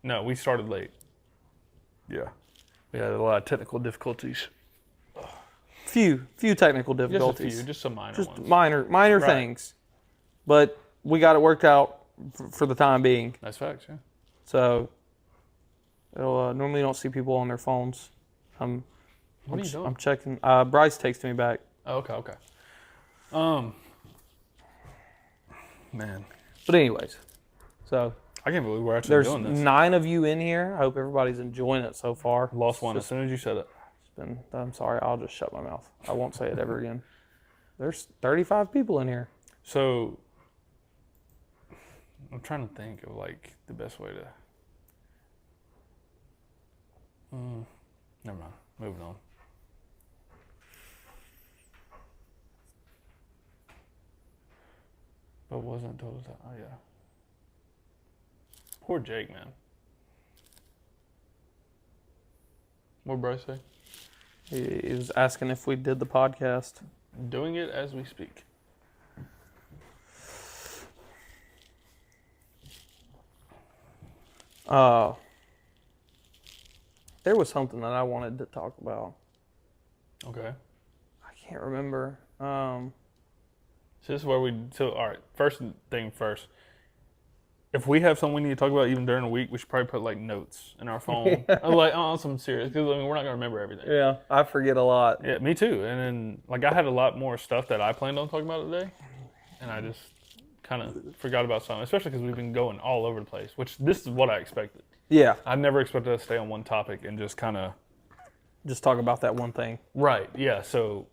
No, we started late. Yeah. We had a lot of technical difficulties. few technical difficulties. Just some minor Just ones. minor Right. things. But we got it worked out for the time being. That's facts, yeah. So normally you don't see people on their phones. What are you doing? I'm checking. Bryce texted me back. Oh, okay. Man, But anyways, so I can't believe we're actually there's doing this. 9 of you in here. I hope everybody's enjoying it so far. Lost one as soon as you said it. I'm sorry. I'll just shut my mouth. I won't say it ever again. There's 35 people in here. So, I'm trying to think of like the best way to. Never mind. Moving on. But wasn't told that. Oh yeah. Poor Jake, man. What'd Bryce say? He was asking if we did the podcast. Doing it as we speak. There was something that I wanted to talk about. Okay. I can't remember. So this is where all right, first thing first. If we have something we need to talk about even during the week, we should probably put like notes in our phone. I'm like, oh, something serious, because I mean, we're not gonna remember everything. Yeah, I forget a lot. Yeah, me too. And then like I had a lot more stuff that I planned on talking about today, and I just kind of forgot about some, especially because we've been going all over the place. Which this is what I expected. Yeah, I never expected us to stay on one topic and just kind of. just talk about that one thing. Right. Yeah. So.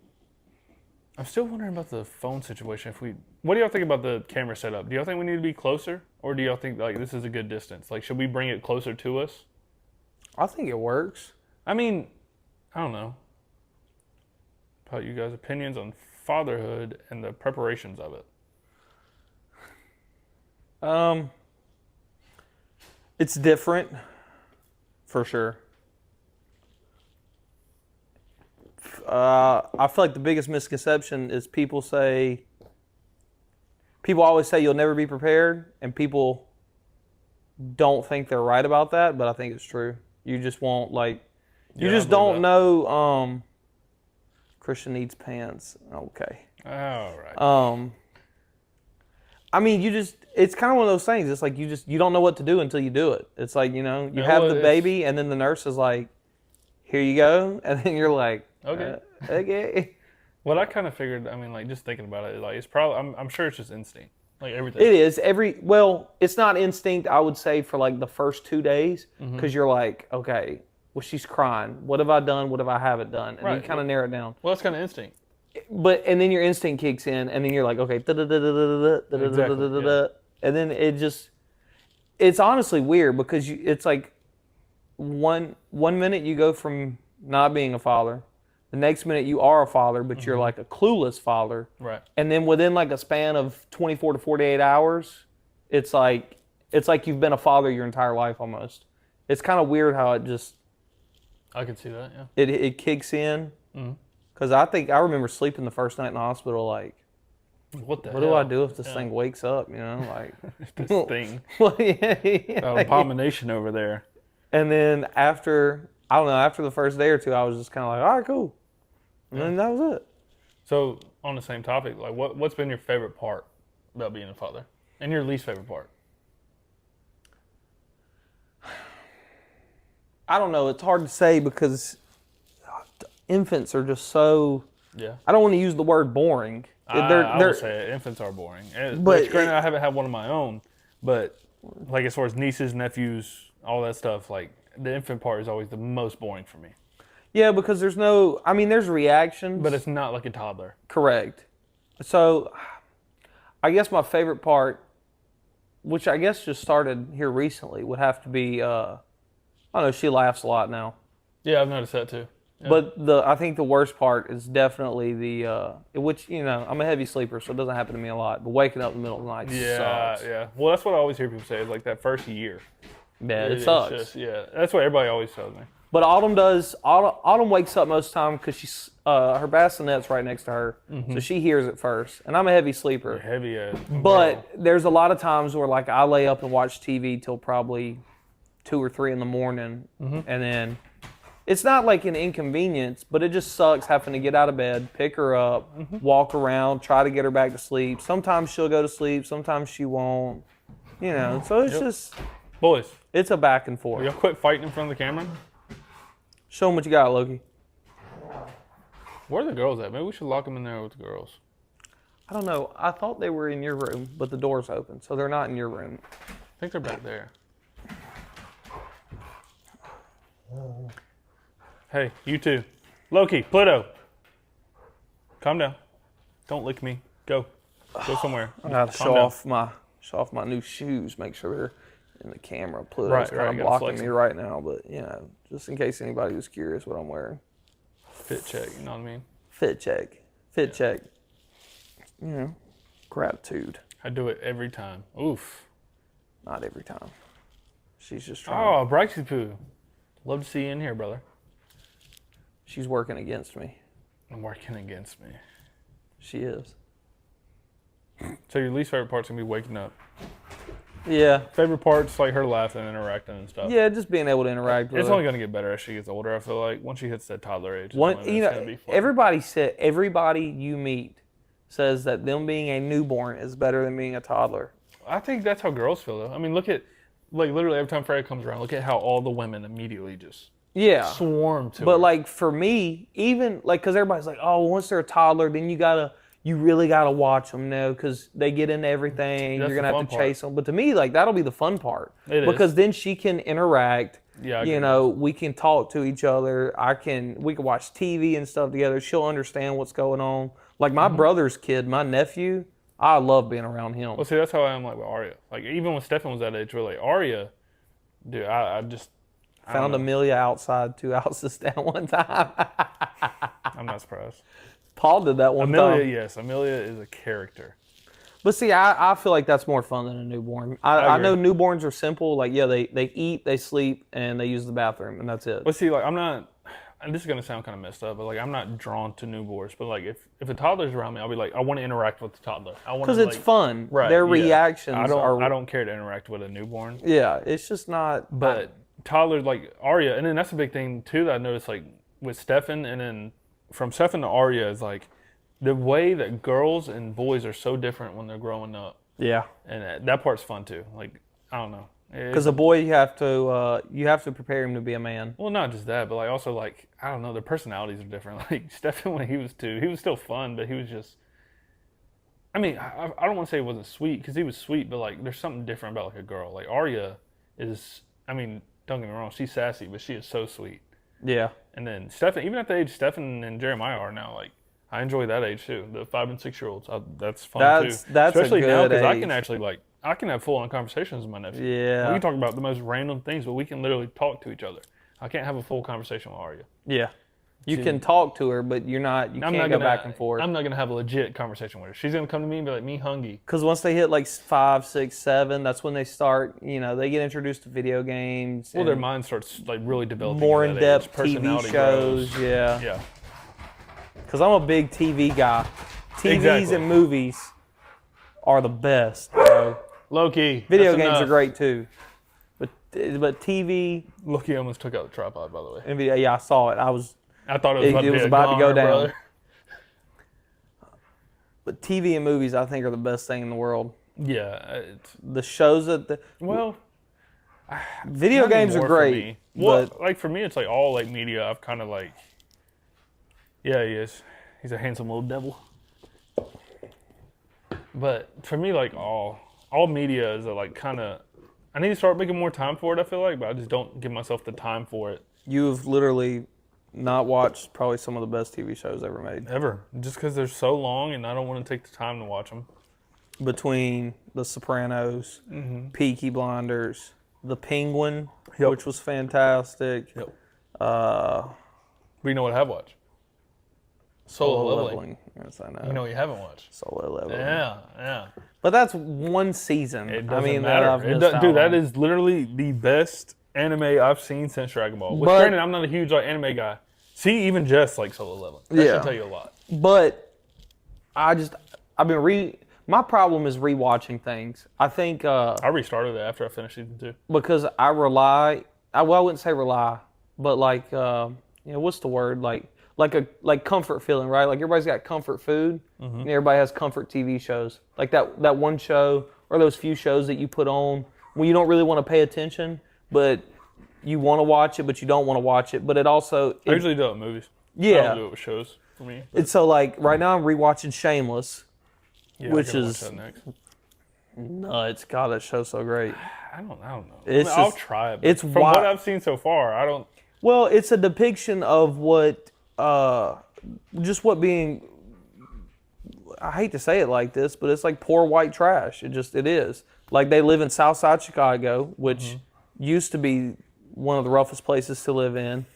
I'm still wondering about the phone situation. What do y'all think about the camera setup? Do y'all think we need to be closer, or do y'all think like this is a good distance? Like, should we bring it closer to us? I think it works. I mean, I don't know. About you guys' opinions on fatherhood and the preparations of it. It's different, for sure. I feel like the biggest misconception is people always say you'll never be prepared, and people don't think they're right about that, but I think it's true. You just won't you just don't know. Christian needs pants. Okay. All right. I mean, it's kind of one of those things. It's like you don't know what to do until you do it. It's like, you have the baby, and then the nurse is like, here you go. And then you're like, okay. Okay. What I kind of figured, I mean, like just thinking about it, like it's probably, I'm sure it's just instinct. Like everything. It is. It's not instinct, I would say, for like the first 2 days, because you're like, okay, well, she's crying. What have I done? What have I haven't done? And you kind of narrow it down. Well, that's kind of instinct. And then your instinct kicks in, and then you're like, okay, and then it's honestly weird, because it's like one minute you go from not being a father, the next minute you are a father, but you're like a clueless father, right? And then within like a span of 24 to 48 hours, it's like you've been a father your entire life almost. It's kind of weird how it just. I can see that, yeah. It kicks in. Because I remember sleeping the first night in the hospital, like, what do I do if this thing wakes up? Like this thing, that abomination over there. And then after the first day or two, I was just kind of like, all right, cool. And then that was it. So on the same topic, like what's been your favorite part about being a father, and your least favorite part? I don't know. It's hard to say, because infants are just so. Yeah. I don't want to use the word boring. I would say it. Infants are boring. But granted, I haven't had one of my own, but like as far as nieces, nephews, all that stuff, like the infant part is always the most boring for me. Yeah, because there's reactions. But it's not like a toddler. Correct. So I guess my favorite part, which I guess just started here recently, would have to be I don't know, she laughs a lot now. Yeah, I've noticed that too. Yeah. But I think the worst part is definitely which, I'm a heavy sleeper, so it doesn't happen to me a lot. But waking up in the middle of the night sucks. Yeah. Well, that's what I always hear people say is like that first year. Yeah, it sucks. Just, yeah, that's what everybody always tells me. But Autumn wakes up most of the time because her bassinet's right next to her, so she hears it first. And I'm a heavy sleeper. You're heavy as But there's a lot of times where like I lay up and watch TV till probably 2 or 3 in the morning, and then it's not like an inconvenience, but it just sucks having to get out of bed, pick her up, walk around, try to get her back to sleep. Sometimes she'll go to sleep, sometimes she won't. So it's just boys. It's a back and forth. Will y'all quit fighting in front of the camera? Show them what you got, Loki. Where are the girls at? Maybe we should lock them in there with the girls. I don't know. I thought they were in your room, but the door's open, so they're not in your room. I think they're back there. Hey, you two. Loki, Pluto. Calm down. Don't lick me. Go. Go somewhere. I gotta show off my new shoes, make sure they're in the camera. Pluto's kind of blocking me right now, but just in case anybody was curious what I'm wearing. Fit check, you know what I mean? Fit check. Check. Gratitude. I do it every time. Oof. Not every time. She's just trying. Oh, Brexy Poo. Love to see you in here, brother. She's working against me. I'm working against me. She is. So your least favorite part's gonna be waking up. Yeah. Favorite part's like her laughing and interacting and stuff. Yeah, just being able to interact with her. It's only gonna get better as she gets older. I feel like once she hits that toddler age, gonna be fun. Everybody you meet says that them being a newborn is better than being a toddler. I think that's how girls feel though. I mean, look at like literally every time Freya comes around, look at how all the women immediately just swarm to her. But like for me, even like because everybody's like, oh, once they're a toddler, then you really gotta watch them, because they get into everything. You're gonna have to chase them. But to me, like that'll be the fun part because then she can interact. Yeah, we can talk to each other. We can watch TV and stuff together. She'll understand what's going on. Like my brother's kid, my nephew, I love being around him. Well, see, that's how I am like with Arya. Like even when Stefan was that age, really, Arya, dude, I found Amelia outside 2 houses down one time. I'm not surprised. Paul did that one time. Yes, Amelia is a character. But see, I feel like that's more fun than a newborn. I know newborns are simple. Like, they eat, they sleep, and they use the bathroom, and that's it. But see, like, I'm not, and this is going to sound kind of messed up, but like, I'm not drawn to newborns. But like, if a toddler's around me, I'll be like, I want to interact with the toddler. Because it's fun. Right. Their reactions I don't care to interact with a newborn. Yeah, it's just not. But toddlers, like Arya, and then that's a big thing, too, that I noticed, like, with Stefan, and then from Stefan to Arya is like, the way that girls and boys are so different when they're growing up. Yeah. And that part's fun too. Like, I don't know. Because a boy, you have to prepare him to be a man. Well, not just that, but like also like, I don't know, their personalities are different. Like Stefan, when he was 2, he was still fun, but he was just, I mean, I don't want to say he wasn't sweet because he was sweet, but like there's something different about like a girl. Like Arya is, I mean, don't get me wrong, she's sassy, but she is so sweet. Yeah. And then Stefan, even at the age Stefan and Jeremiah are now, like, I enjoy that age too. The 5 and 6 year olds, that's fun too. That's especially now because I can actually I can have full on conversations with my nephew. Yeah, we can talk about the most random things, but we can literally talk to each other. I can't have a full conversation with Arya. Yeah, you can talk to her, but you can't go back and forth. I'm not gonna have a legit conversation with her. She's gonna come to me and be like, "Me hungry." Because once they hit like 5, 6, 7, that's when they start. They get introduced to video games. Well, their mind starts like really developing. More in depth TV shows. Grows. Yeah. Because I'm a big TV guy. TVs and movies are the best. Loki. Video games are great too. But TV. Loki almost took out the tripod, by the way. And video, yeah, I saw it. I thought it was about to go down. Brother. But TV and movies, I think, are the best thing in the world. Yeah. The shows video games are great. Well, like for me, it's like all like media. I've kind of like. Yeah, he is. He's a handsome little devil. But for me, like all media is like kind of. I need to start making more time for it. I feel like, but I just don't give myself the time for it. You've literally not watched probably some of the best TV shows ever made. Ever, just because they're so long, and I don't want to take the time to watch them. Between The Sopranos, Peaky Blinders, The Penguin, Yep. which was fantastic. Yep. Uh, But you know what I have watched? Solo Leveling. Yes, I know. You know what you haven't watched? Solo Leveling. Yeah. But that's one season. It I doesn't mean, matter. that I've missed out Dude, that on. is literally the best anime I've seen since Dragon Ball. Which, But- granted, I'm not a huge anime guy. See, even Jess like Solo Leveling. That Yeah. should tell you a lot. But I've been my problem is rewatching things. I think I restarted it after I finished season 2. because I wouldn't say rely, but like what's the word? Like comfort feeling, right? Like everybody's got comfort food, and everybody has comfort TV shows. Like that one show or those few shows that you put on when you don't really want to pay attention, but you want to watch it, but you don't want to watch it. But it also I usually do it with movies. I yeah. don't do it with shows for me. It's so like right now I'm rewatching Shameless. Yeah, which I gotta is- watch that next. Nuts. God, that show's so great. I don't know. It's I'll just- try it. But it's from wi- what I've seen so far, I don't. Well, it's a depiction of what, just what being, I hate to say it like this, but it's like poor white trash. It is. Like they live in Southside Chicago, which used to be one of the roughest places to live in.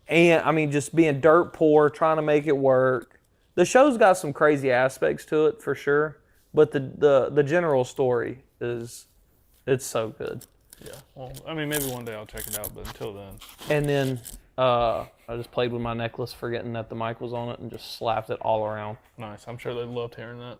And, I mean, just being dirt poor, trying to make it work. The show's got some crazy aspects to it, for sure. But the general story it's so good. Yeah. Well, I mean, maybe one day I'll check it out, but until then. And then I just played with my necklace, forgetting that the mic was on it, and just slapped it all around. Nice. I'm sure they loved hearing that.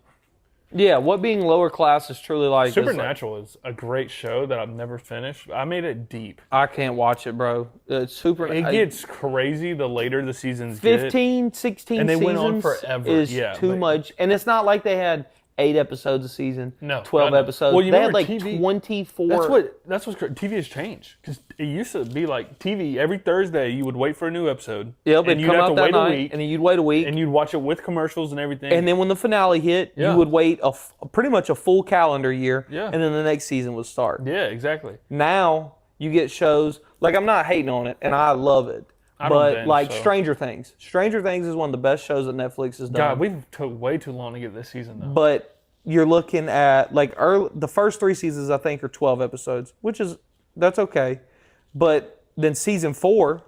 Yeah, what being lower class is truly like. Supernatural is a great show that I've never finished. I made it deep. I can't watch it, bro. It's super. It gets crazy the later the seasons get. 15, 16 And they seasons went on forever. is Yeah, too but- much. And it's not like they had 8 episodes a season, No, 12 I know. episodes. Well, you they remember had like TV 24. That's what's crazy. TV has changed because it used to be like TV every Thursday. You would wait for a new episode. Yep, and it'd you'd come have out to that wait night, a week, and then you'd wait a week. and you'd watch it with commercials and everything. And then when the finale hit, Yeah. you would wait pretty much a full calendar year, Yeah. and then the next season would start. yeah, exactly. Now you get shows like I'm not hating on it, and I love it. I don't But binge, like so. Stranger Things. Stranger Things is one of the best shows that Netflix has done. God, we took way too long to get this season though. But you're looking at like the first 3 seasons I think are 12 episodes, that's okay. But then season 4,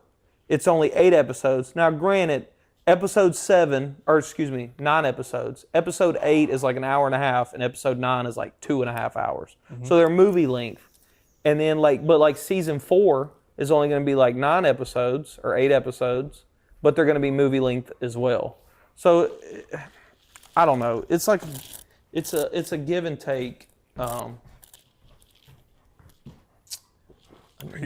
it's only 8 episodes. Now granted, episode 9 episodes. Episode 8 is like an hour and a half, and episode 9 is like 2.5 hours. So they're movie length. And then but season 4 is only going to be like 9 episodes or 8 episodes, but they're going to be movie length as well. So I don't know. It's like it's a give and take. You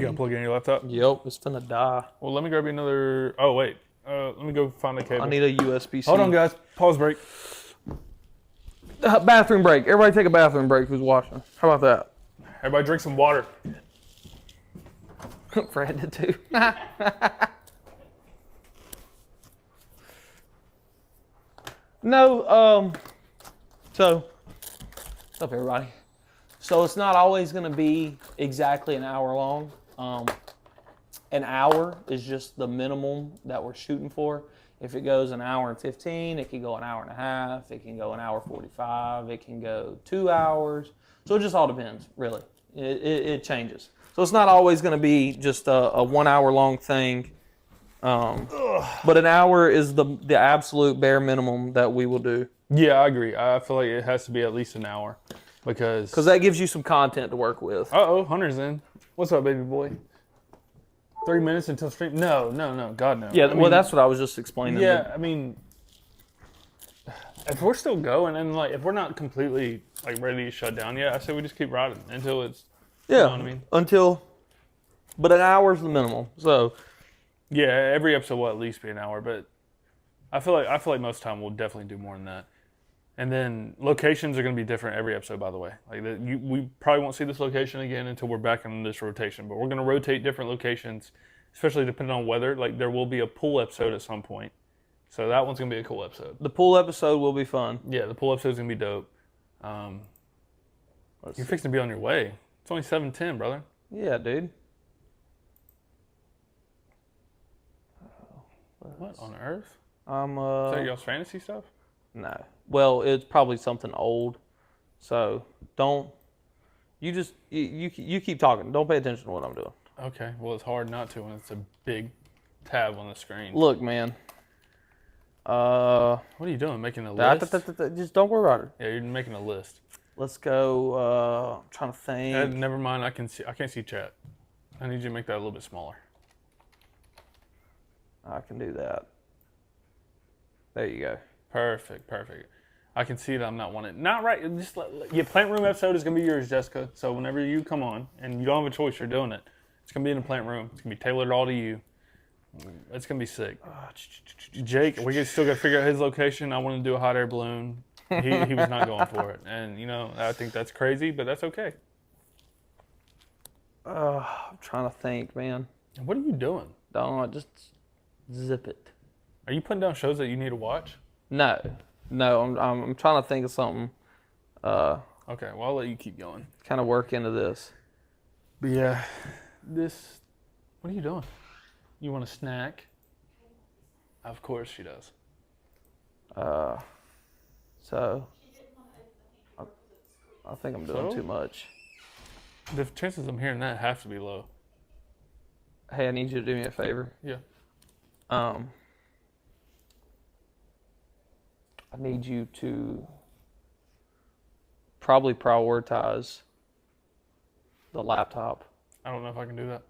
got to plug in your laptop. Yep, it's finna die. Well, let me grab you another. Oh wait, let me go find the cable. I need a USB-C. Hold on, guys. Pause break. Bathroom break. Everybody take a bathroom break who's watching. How about that? Everybody drink some water. Fred did too. No, so, what's up everybody? So it's not always gonna be exactly an hour long. An hour is just the minimum that we're shooting for. If it goes an hour and 15, it can go an hour and a half, it can go an hour 45, it can go 2 hours. So it just all depends, really. It changes. So it's not always going to be just a 1 hour long thing. But an hour is the absolute bare minimum that we will do. Yeah, I agree. I feel like it has to be at least an hour because. Because that gives you some content to work with. Hunter's in. What's up, baby boy? 3 minutes until stream? No. God, no. Yeah, I mean, well, that's what I was just explaining. Yeah, I mean, if we're still going and if we're not completely ready to shut down yet, I say we just keep riding until it's. Yeah, You know what I mean? But an hour is the minimum. So. Yeah, every episode will at least be an hour, but I feel like most time we'll definitely do more than that. And then locations are going to be different every episode, by the way. We probably won't see this location again until we're back in this rotation. But we're going to rotate different locations, especially depending on weather. There will be a pool episode at some point, so that one's going to be a cool episode. The pool episode will be fun. Yeah, the pool episode's going to be dope. You're fixing to be on your way. It's only 7:10, brother. Yeah, dude. What on earth? Is Is that y'all's fantasy stuff? No. Well, it's probably something old. So don't You keep talking. Don't pay attention to what I'm doing. Okay. Well, it's hard not to when it's a big tab on the screen. Look, man. What are you doing? Making a list? Just don't worry about it. Yeah, you're making a list. Let's go. I'm trying to think. Never mind. I can't see chat. I need you to make that a little bit smaller. I can do that. There you go. Perfect. I can see that I'm not wanting. Not right. Just your plant room episode is gonna be yours, Jessica. So whenever you come on and you don't have a choice, you're doing it. It's gonna be in the plant room. It's gonna be tailored all to you. It's gonna be sick. Jake, we still gotta figure out his location. I want to do a hot air balloon. He was not going for it, and I think that's crazy, but that's okay. I'm trying to think, man. What are you doing? Don't know, just zip it. Are you putting down shows that you need to watch? No. I'm trying to think of something. Okay, well I'll let you keep going. Kind of work into this. But yeah, what are you doing? You want a snack? Of course she does. So I think I'm doing too much. The chances I'm hearing that have to be low. Hey, I need you to do me a favor. Yeah. I need you to probably prioritize the laptop. I don't know if I can do that.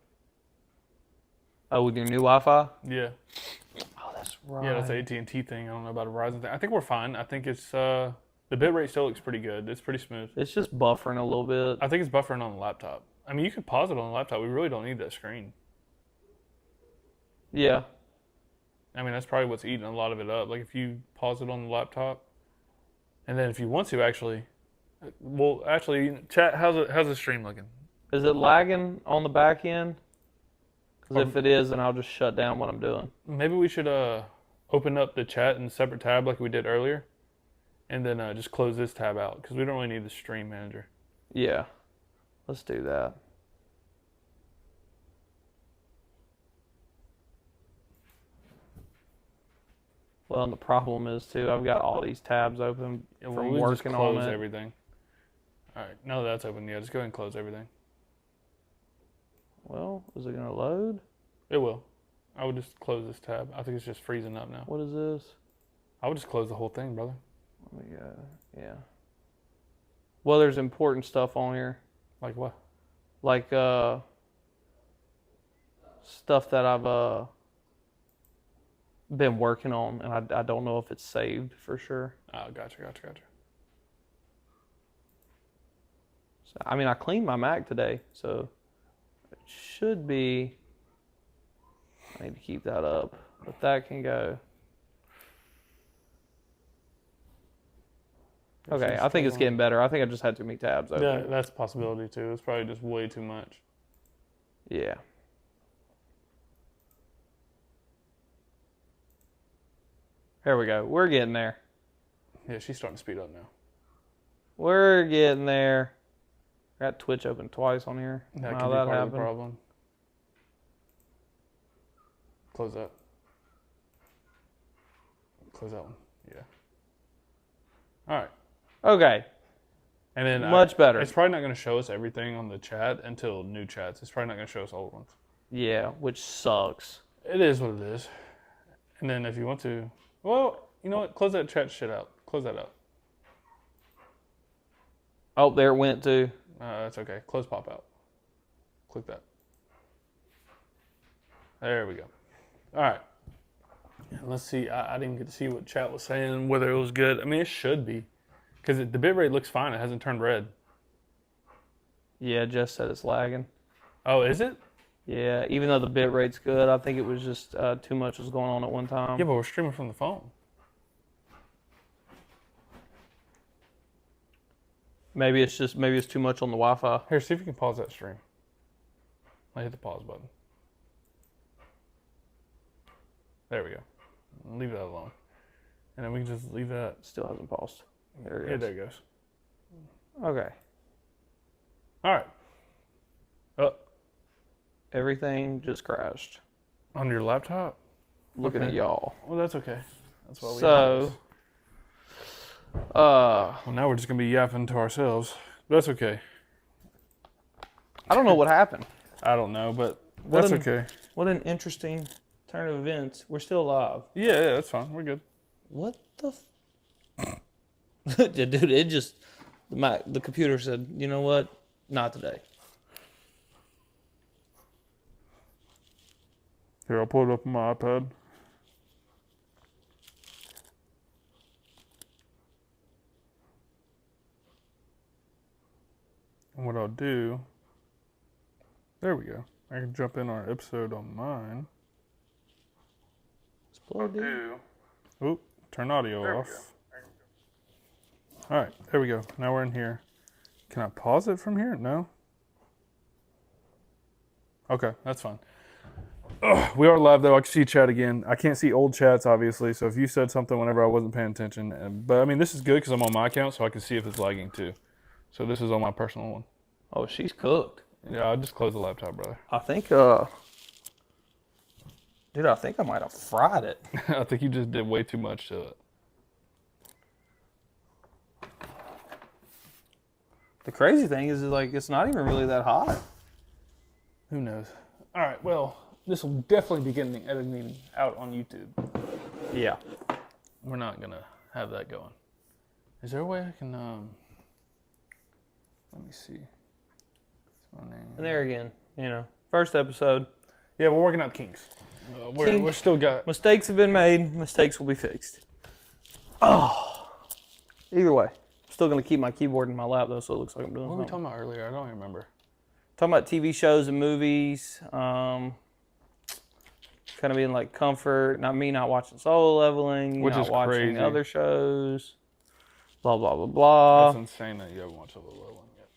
Oh, with your new Wi-Fi? Yeah. Oh, that's right. Yeah, that's the AT&T thing. I don't know about a Verizon thing. I think we're fine. I think it's the bit rate still looks pretty good. It's pretty smooth. It's just buffering a little bit. I think it's buffering on the laptop. I mean, you can pause it on the laptop. We really don't need that screen. Yeah. I mean, that's probably what's eating a lot of it up. Like if you pause it on the laptop, and then if you want to actually, chat. How's the stream looking? Is it lagging on the back end? Because if it is, then I'll just shut down what I'm doing. Maybe we should open up the chat in a separate tab like we did earlier, and then just close this tab out because we don't really need the stream manager. Yeah, let's do that. Well, and the problem is too, I've got all these tabs open from We'll just working close on it. everything. All right, now that that's open, yeah, just go ahead and close everything. Well, is it gonna load? It will. I would just close this tab. I think it's just freezing up now. What is this? I would just close the whole thing, brother. Let me go. Yeah. Well, there's important stuff on here, Like what? like stuff that I've been working on, and I don't know if it's saved for sure. Oh, gotcha. So, I mean, I cleaned my Mac today, so it should be. I need to keep that up, but that can go. Okay, I think it's getting better. I think I just had too many tabs open. Yeah, that's a possibility too. It's probably just way too much. Yeah. There we go. We're getting there. Yeah, she's starting to speed up now. We're getting there. Got Twitch open twice on here. That How could be that part of happened. the problem. Close that. Close that one. Yeah. All right. Okay. And then Much better. It's probably not going to show us everything on the chat until new chats. It's probably not going to show us old ones. Yeah, which sucks. It is what it is. And then if you want to, well, you know what? Close that chat shit out. Close that out. Oh, there it went too. That's okay. Close pop out. Click that. There we go. All right. Let's see. I didn't get to see what chat was saying, whether it was good. I mean, it should be. Because the bitrate looks fine. It hasn't turned red. Yeah, Jess said it's lagging. Oh, is it? Yeah, even though the bit rate's good, I think it was just too much was going on at one time. Yeah, but we're streaming from the phone. Maybe it's too much on the Wi-Fi. Here, see if you can pause that stream. I hit the pause button. There we go. Leave that alone. And then we can just leave that. Still hasn't paused. There it Yeah, is. there it goes. Okay. All right. Oh, Everything just crashed. on your laptop? Looking at y'all. Well, that's okay. That's why we have So, this. Well, now we're just going to be yapping to ourselves. But that's okay. I don't know what happened. I don't know, but What that's an- okay. What an interesting turn of events. We're still alive. Yeah, that's fine. We're good. What the? Dude, it just the computer said, you know what? Not today. Here, I'll pull it up on my iPad. And what I'll do, there we go. I can jump in our episode on mine. It's plugged in. Oop, turn audio off. All right, there we go. Now we're in here. Can I pause it from here? No? Okay, that's fine. We are live, though. I can see chat again. I can't see old chats, obviously, so if you said something whenever I wasn't paying attention. But, I mean, this is good because I'm on my account, so I can see if it's lagging, too. So this is on my personal one. Oh, she's cooked. Yeah, I just closed the laptop, brother. I think, dude, I think I might have fried it. I think you just did way too much to it. The crazy thing is like, it's not even really that hot. Who knows? All right, well, this will definitely be getting editing out on YouTube. Yeah. We're not going to have that going. Is there a way I can, let me see. And there again, first episode. Yeah, we're working out kinks. We're still got... Mistakes have been made. Mistakes will be fixed. Oh. Either way. Still going to keep my keyboard in my lap, though, so it looks like I'm doing What were we something. talking about earlier? I don't even remember. Talking about TV shows and movies. Kind of being like comfort. Not watching Solo Leveling. Which not is watching crazy. other shows. Blah, blah, blah, blah. That's insane that you haven't watched Solo Leveling yet.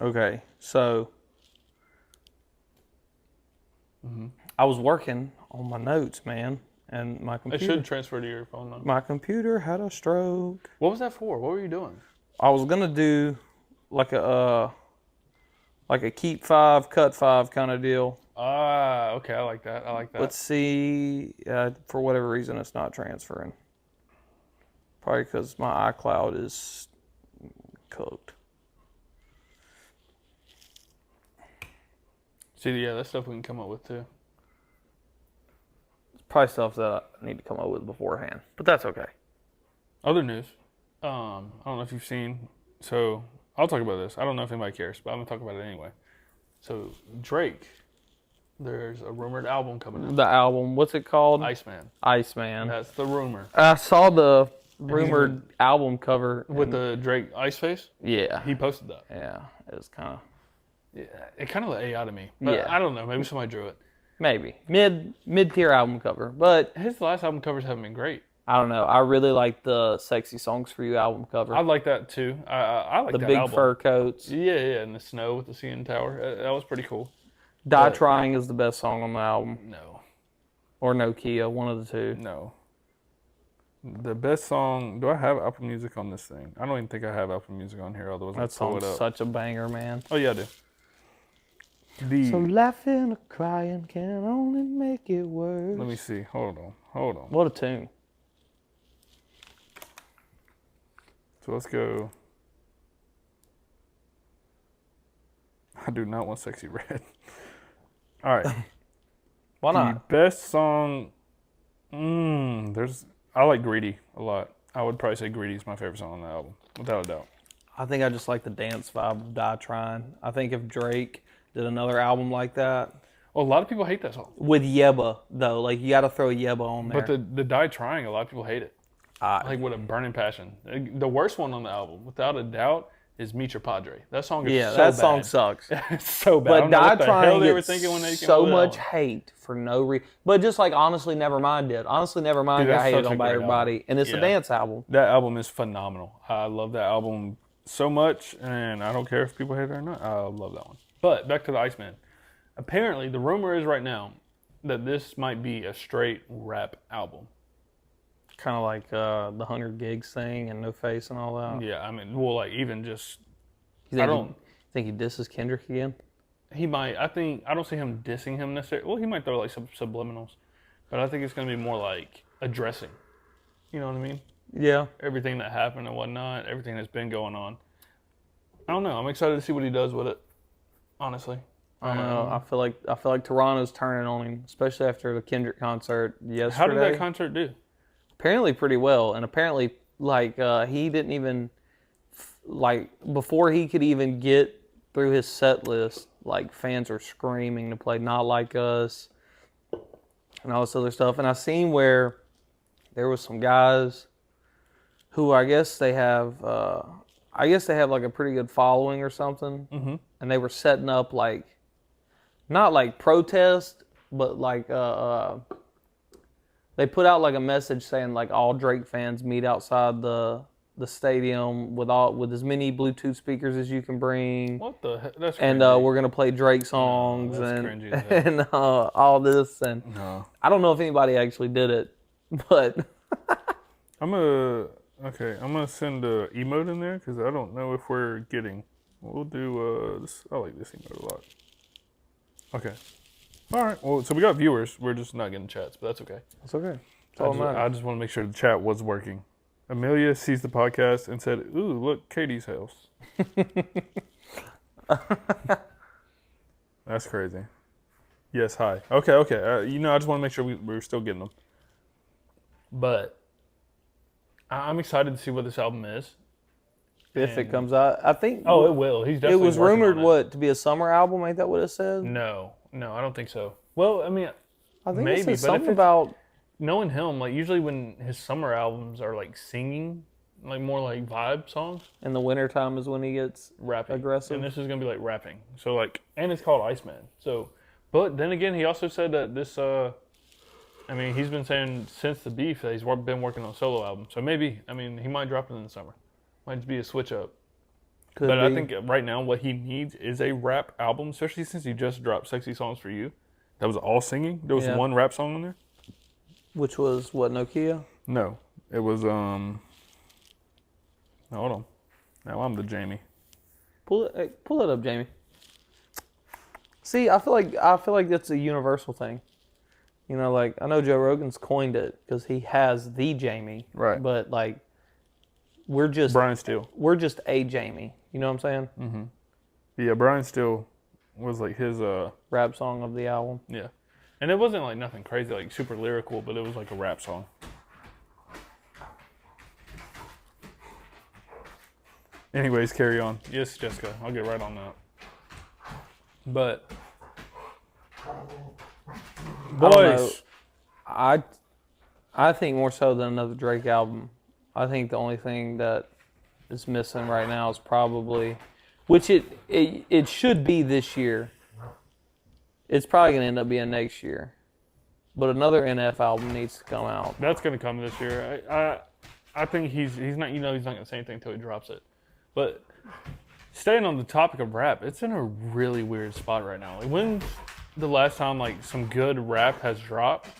Okay, so I was working on my notes, man, and my It computer. should transfer to your phone number. My computer had a stroke. What was that for? What were you doing? I was gonna do like a keep 5, cut 5 kind of deal. Ah, okay, I like that. Let's see. For whatever reason, it's not transferring. Probably because my iCloud is cooked. See, yeah, that's stuff we can come up with too. It's probably stuff that I need to come up with beforehand, but that's okay. Other news. I don't know if you've seen. So I'll talk about this. I don't know if anybody cares, but I'm gonna talk about it anyway. So Drake, there's a rumored album coming out. The album, what's it called? Iceman. Iceman. That's the rumor. I saw the rumored album cover. With the Drake ice face? Yeah. He posted that. Yeah. It was kind of... Yeah, it kind of looked AI to me. But Yeah. I don't know. Maybe somebody drew it. Maybe. Mid-tier album cover. But His last album covers haven't been great. I don't know. I really like the Sexy Songs for You album cover. I like that too. I like the that big album. fur coats. Yeah, and the snow with the CN Tower. That was pretty cool. Die But- Trying is the best song on the album. No. Or Nokia, one of the two. No. The best song. Do I have Apple Music on this thing? I don't even think I have Apple Music on here. Otherwise, That I'll pull song's it up. such a banger, man. Oh yeah, I do. The So laughing or crying can only make it worse. let me see. Hold on. What a tune. So let's go. I do not want Sexy Red. All right. Why The not? best song. I like Greedy a lot. I would probably say Greedy is my favorite song on the album, without a doubt. I think I just like the dance vibe of Die Trying. I think if Drake did another album like that, Well, a lot of people hate that song. with Yebba, though, like you got to throw Yebba on there. But the Die Trying, a lot of people hate it. Like with a burning passion. The worst one on the album, without a doubt, is Meet Your Padre. That song is so that bad. song sucks. It's so bad. I But don't know Die what the hell Trying they were gets thinking when they came so up with that much one. hate for no reason. But just like Honestly Nevermind did. Honestly Nevermind Dude, got that's hated such a on by great everybody, album. and it's Yeah. a dance album. That album is phenomenal. I love that album so much, and I don't care if people hate it or not. I love that one. But back to the Iceman. Apparently, the rumor is right now that this might be a straight rap album. Kind of like the Hunger Gigs thing and No Face and all that. Yeah, I mean, well, like even just You think I don't. think he disses Kendrick again? He might. I don't see him dissing him necessarily. Well, he might throw like some subliminals, but I think it's going to be more like addressing. You know what I mean? Yeah. Everything that happened and whatnot, everything that's been going on. I don't know. I'm excited to see what he does with it. honestly. I don't know. I feel like Toronto's turning on him, especially after the Kendrick concert yesterday. How did that concert do? Apparently pretty well, and apparently he didn't even before he could even get through his set list, like fans were screaming to play "Not Like Us" and all this other stuff. And I seen where there was some guys who I guess they have like a pretty good following or something, and they were setting up like not like protest, but like they put out like a message saying like all Drake fans meet outside the stadium with as many Bluetooth speakers as you can bring. What the heck? That's cringy. And we're gonna play Drake songs and all this. And I don't know if anybody actually did it, but I'm gonna send a emote in there because I don't know if we're getting. We'll do this. I like this emote a lot. Okay. All right. Well, so we got viewers. We're just not getting chats, but that's okay. it's okay. I just want to make sure the chat was working. Amelia sees the podcast and said, "Ooh, look, Katie's house." That's crazy. Yes, hi. Okay. I just want to make sure we're still getting them. But I'm excited to see what this album is. If it comes out, I think. Oh, it will. He's definitely. It was rumored to be a summer album. Ain't that what it said? No, I don't think so. Well, I mean, I think maybe, it said but something about. Knowing him, like usually when his summer albums are like singing, like more like vibe songs. In the wintertime is when he gets rapping aggressive. And this is gonna be like rapping. So like, and it's called Iceman. So, but then again, he also said that this. I mean, he's been saying since the beef that he's been working on a solo album. So maybe, I mean, he might drop it in the summer. Might just be a switch up. Could but be. I think right now what he needs is a rap album, especially since he just dropped "Sexy Songs for You." That was all singing. There was one rap song on there. Which was what, Nokia? No, it was no, hold on. Now I'm the Jamie. Pull it up, Jamie. See, I feel like that's a universal thing. You know, like I know Joe Rogan's coined it because he has the Jamie. Right. But like we're just Brian Steele. We're just a Jamie. You know what I'm saying? Mm-hmm. Yeah, Brian Steele was like his rap song of the album. Yeah. And it wasn't like nothing crazy, like super lyrical, but it was like a rap song. Anyways, carry on. Yes, Jessica, I'll get right on that. But boys, I think more so than another Drake album. I think the only thing that is missing right now is probably, which it should be this year. It's probably going to end up being next year. But another NF album needs to come out. That's going to come this year. I think he's not, he's not going to say anything until he drops it. But staying on the topic of rap, it's in a really weird spot right now. Like, when's the last time like some good rap has dropped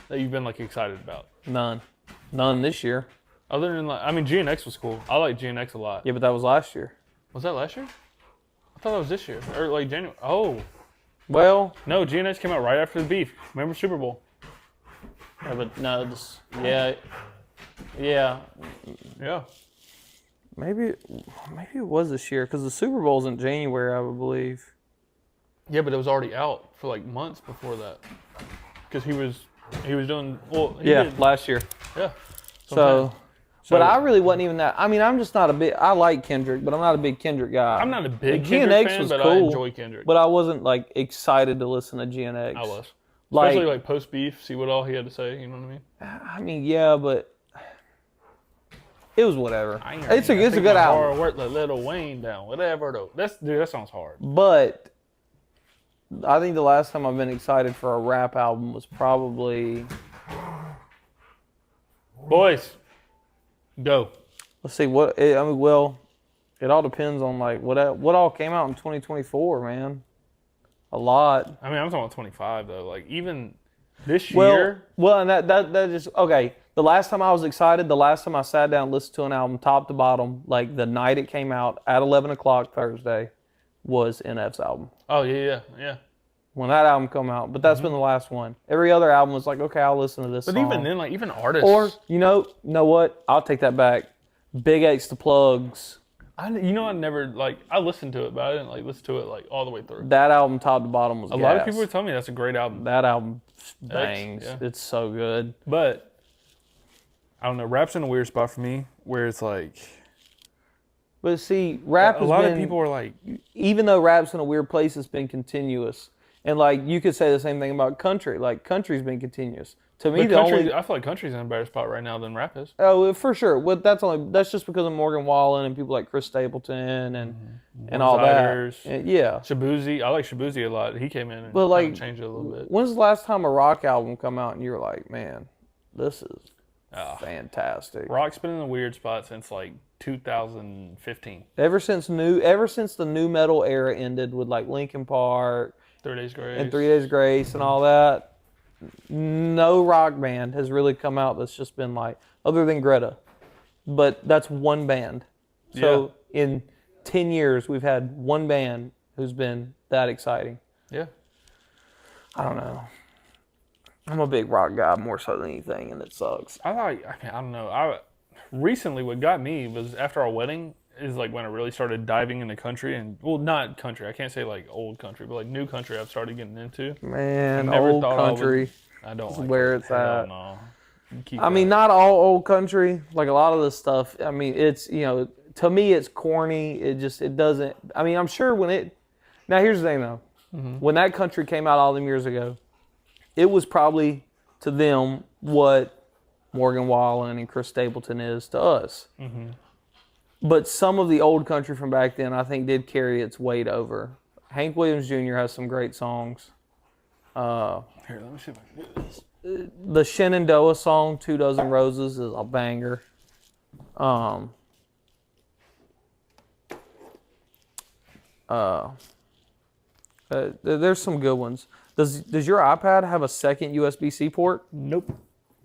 that you've been like excited about? None this year. Other than like, I mean, GNX was cool. I like GNX a lot. Yeah, but that was last year. Was that last year? I thought that was this year or like January. Oh. Well, no, GNX came out right after the beef. Remember Super Bowl? Yeah, but no, Yeah. Maybe it was this year because the Super Bowl's in January, I would believe. Yeah, but it was already out for like months before that because he was doing well. Last year. Yeah. So, but I really wasn't even that. I mean, I'm just not a big. I like Kendrick, but I'm not a big Kendrick guy. I'm not a big Kendrick GNX fan, was but cool, I enjoy Kendrick. But I wasn't like excited to listen to GNX. I was. Especially like post beef, see what all he had to say. You know what I mean? I mean, yeah, but it was whatever. It's a good album. Work the Little Wayne down, whatever though. That sounds hard. But I think the last time I've been excited for a rap album was probably. Boys, go. Let's see what. It all depends on like what all came out in 2024, man. A lot. I mean, I'm talking about 25 though. Like even this year. Well, and that just okay. The last time I was excited, the last time I sat down and listened to an album top to bottom, like the night it came out at 11 o'clock Thursday, was NF's album. Oh yeah. When that album come out, but that's been the last one. Every other album was like, okay, I'll listen to this But song. even then, like even artists. Or you know what? I'll take that back. Big X the Plugs I never like. I listened to it, but I didn't like listen to it like all the way through. That album, top to bottom, was A lot of people were telling me that's a great album. That album bangs. yeah. It's so good. But I don't know. Rap's in a weird spot for me, where it's like. But see, rap A lot of people are like, even though rap's in a weird place, it's been continuous. And like you could say the same thing about country. Like country's been continuous. To me, I feel like country's in a better spot right now than rap is. Oh, for sure. Well, that's just because of Morgan Wallen and people like Chris Stapleton and all that. And, yeah. Shabuzi, I like Shabuzi a lot. He came in and like, changed it a little bit. When's the last time a rock album come out and you were like, man, this is fantastic? Rock's been in a weird spot since like 2015. Ever since the new metal era ended with like Linkin Park, 3 Days Grace, and 3 Days Grace and all that. No rock band has really come out that's just been like, other than Greta, but that's one band. So in 10 years, we've had one band who's been that exciting. Yeah. I don't know. I'm a big rock guy more so than anything, and it sucks. I don't know. Recently, what got me was after our wedding is like when I really started diving into country and, well, not country. I can't say like old country, but like new country I've started getting into. Man, old country. I don't like where it. it's at. No. I mean, not all old country. Like a lot of this stuff, I mean, it's, to me, it's corny. It doesn't, I mean, I'm sure now here's the thing though. Mm-hmm. When that country came out all them years ago, it was probably to them what Morgan Wallen and Chris Stapleton is to us. Mm-hmm. But some of the old country from back then, I think, did carry its weight over. Hank Williams Jr. has some great songs. Here, let me see if I can do this. The Shenandoah song, 2 Dozen Roses, is a banger. There's some good ones. Does your iPad have a second USB-C port? Nope.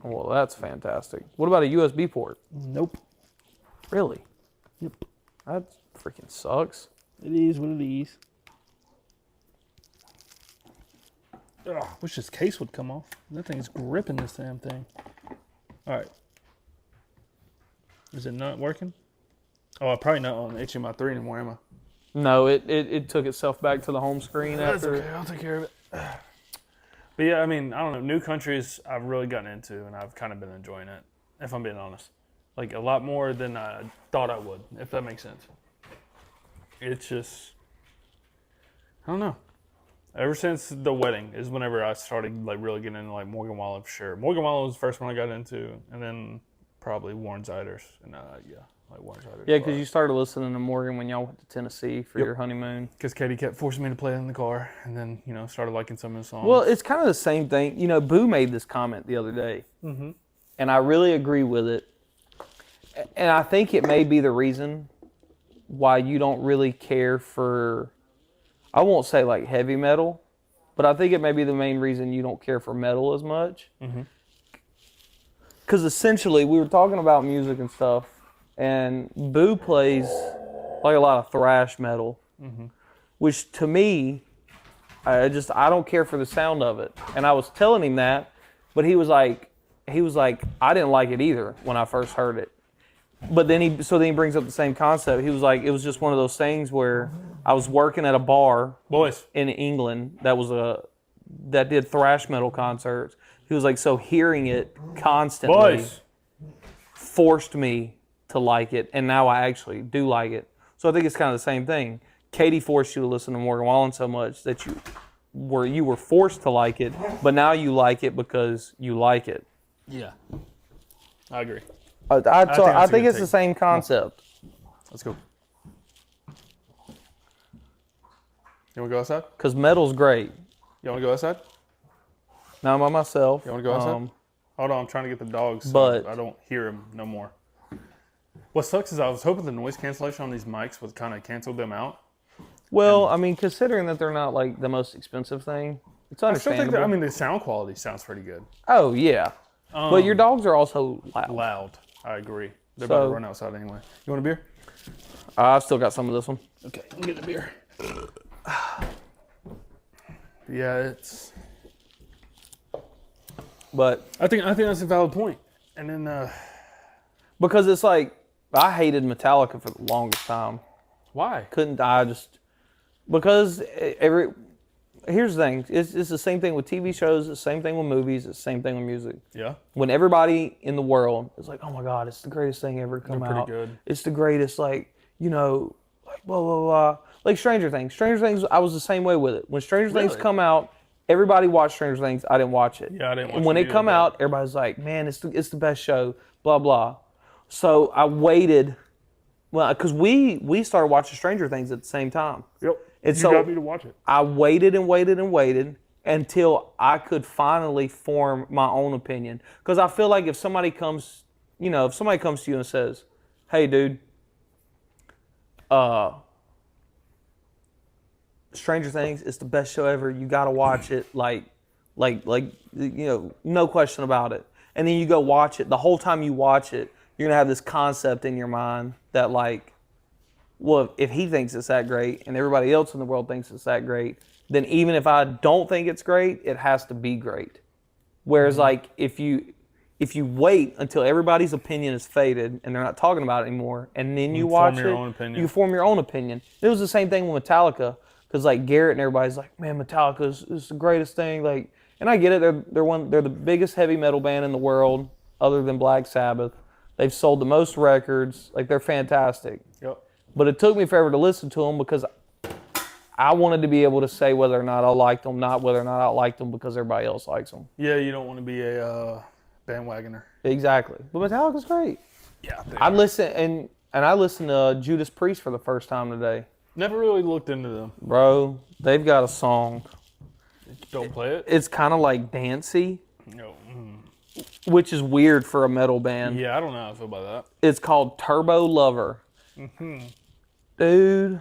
Well, that's fantastic. What about a USB port? Nope. Really? Yep. That freaking sucks. It is what it is. Ugh, wish this case would come off. That thing's gripping this damn thing. All right. Is it not working? Oh, I'm probably not on HDMI 3 anymore, am I? No, it took itself back to the home screen after. That's okay. I'll take care of it. But yeah, I mean, I don't know. New countries I've really gotten into, and I've kind of been enjoying it, if I'm being honest. Like, a lot more than I thought I would, if that makes sense. It's just, I don't know. Ever since the wedding is whenever I started, like, really getting into, like, Morgan Wallen for sure. Morgan Wallen was the first one I got into, and then probably Warren Zeiders. And, like Warren Zeiders. Yeah, because you started listening to Morgan when y'all went to Tennessee for your honeymoon. Because Katie kept forcing me to play it in the car, and then, started liking some of his songs. Well, it's kind of the same thing. Boo made this comment the other day, and I really agree with it. And I think it may be the reason why you don't really care for, I won't say like heavy metal, but I think it may be the main reason you don't care for metal as much. Because essentially, we were talking about music and stuff, and Boo plays like a lot of thrash metal, which to me, I don't care for the sound of it. And I was telling him that, but he was like, I didn't like it either when I first heard it. But then he brings up the same concept. He was like, it was just one of those things where I was working at a bar in England that did thrash metal concerts. He was like, so hearing it constantly forced me to like it, and now I actually do like it. So I think it's kind of the same thing. Katie forced you to listen to Morgan Wallen so much that you were forced to like it, but now you like it because you like it. Yeah, I agree. I think it's the same concept. Let's go. You want to go outside? Because metal's great. You want to go outside? Not by myself. You want to go outside? Hold on, I'm trying to get the dogs but so I don't hear them no more. What sucks is I was hoping the noise cancellation on these mics would kind of cancel them out. Well, I mean, considering that they're not like the most expensive thing, it's understandable. I mean, the sound quality sounds pretty good. Oh, yeah. But your dogs are also loud. Loud. I agree. They're about to run outside anyway. You want a beer? I've still got some of this one. Okay, let me get the beer. Yeah, it's. But I think that's a valid point. And then because it's like I hated Metallica for the longest time. Why? Couldn't I just because here's the thing. It's the same thing with TV shows. It's the same thing with movies. It's the same thing with music. Yeah. When everybody in the world is like, oh my God, it's the greatest thing ever to come They're pretty out. good. It's the greatest, like, you know, like blah, blah, blah. Like Stranger Things. Stranger Things, I was the same way with it. When Stranger Things Really? come out, everybody watched Stranger Things. I didn't watch it. Yeah, I didn't watch And when it it either, come but- out, everybody's like, man, it's the best show, blah, blah. So I waited, well, because we started watching Stranger Things at the same time. Yep. And You so got me to watch it. I waited and waited and waited until I could finally form my own opinion. Because I feel like if somebody comes to you and says, hey, dude, Stranger Things is the best show ever. You got to watch it. Like, no question about it. And then you go watch it. The whole time you watch it, you're going to have this concept in your mind that, like, well, if he thinks it's that great and everybody else in the world thinks it's that great, then even if I don't think it's great, it has to be great. Whereas, like, if you wait until everybody's opinion is faded and they're not talking about it anymore, and then you watch form your it, own opinion. you form your own opinion. It was the same thing with Metallica, because like Garrett and everybody's like, man, Metallica is the greatest thing. Like, and I get it, they're the biggest heavy metal band in the world, other than Black Sabbath. They've sold the most records. Like, they're fantastic. Yep. But it took me forever to listen to them because I wanted to be able to say whether or not I liked them, not whether or not I liked them because everybody else likes them. Yeah, you don't want to be a bandwagoner. Exactly. But Metallica's great. Yeah. I listened I listened to Judas Priest for the first time today. Never really looked into them. Bro, they've got a song. Don't play it? It's kind of like dancey, No. which is weird for a metal band. Yeah, I don't know how I feel about that. It's called Turbo Lover. Dude.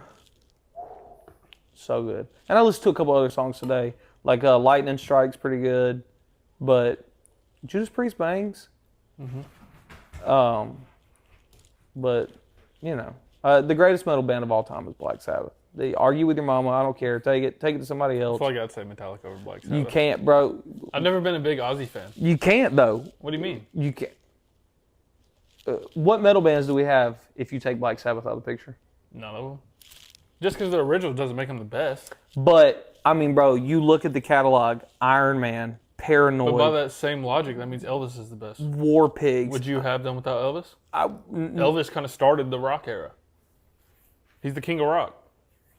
So good. And I listened to a couple other songs today. Like Lightning Strike's pretty good. But Judas Priest bangs. But, you know. The greatest metal band of all time is Black Sabbath. They argue with your mama. I don't care. Take it to somebody else. That's why I got to say Metallica over Black Sabbath. You can't, bro. I've never been a big Ozzy fan. You can't, though. What do you mean? You can't. What metal bands do we have if you take Black Sabbath out of the picture? None of them. Just because they're original doesn't make them the best. But, I mean, bro, you look at the catalog, Iron Man, Paranoid, But by that same logic, that means Elvis is the best. War Pigs. Would you have them without Elvis? Elvis kind of started the rock era. He's the king of rock.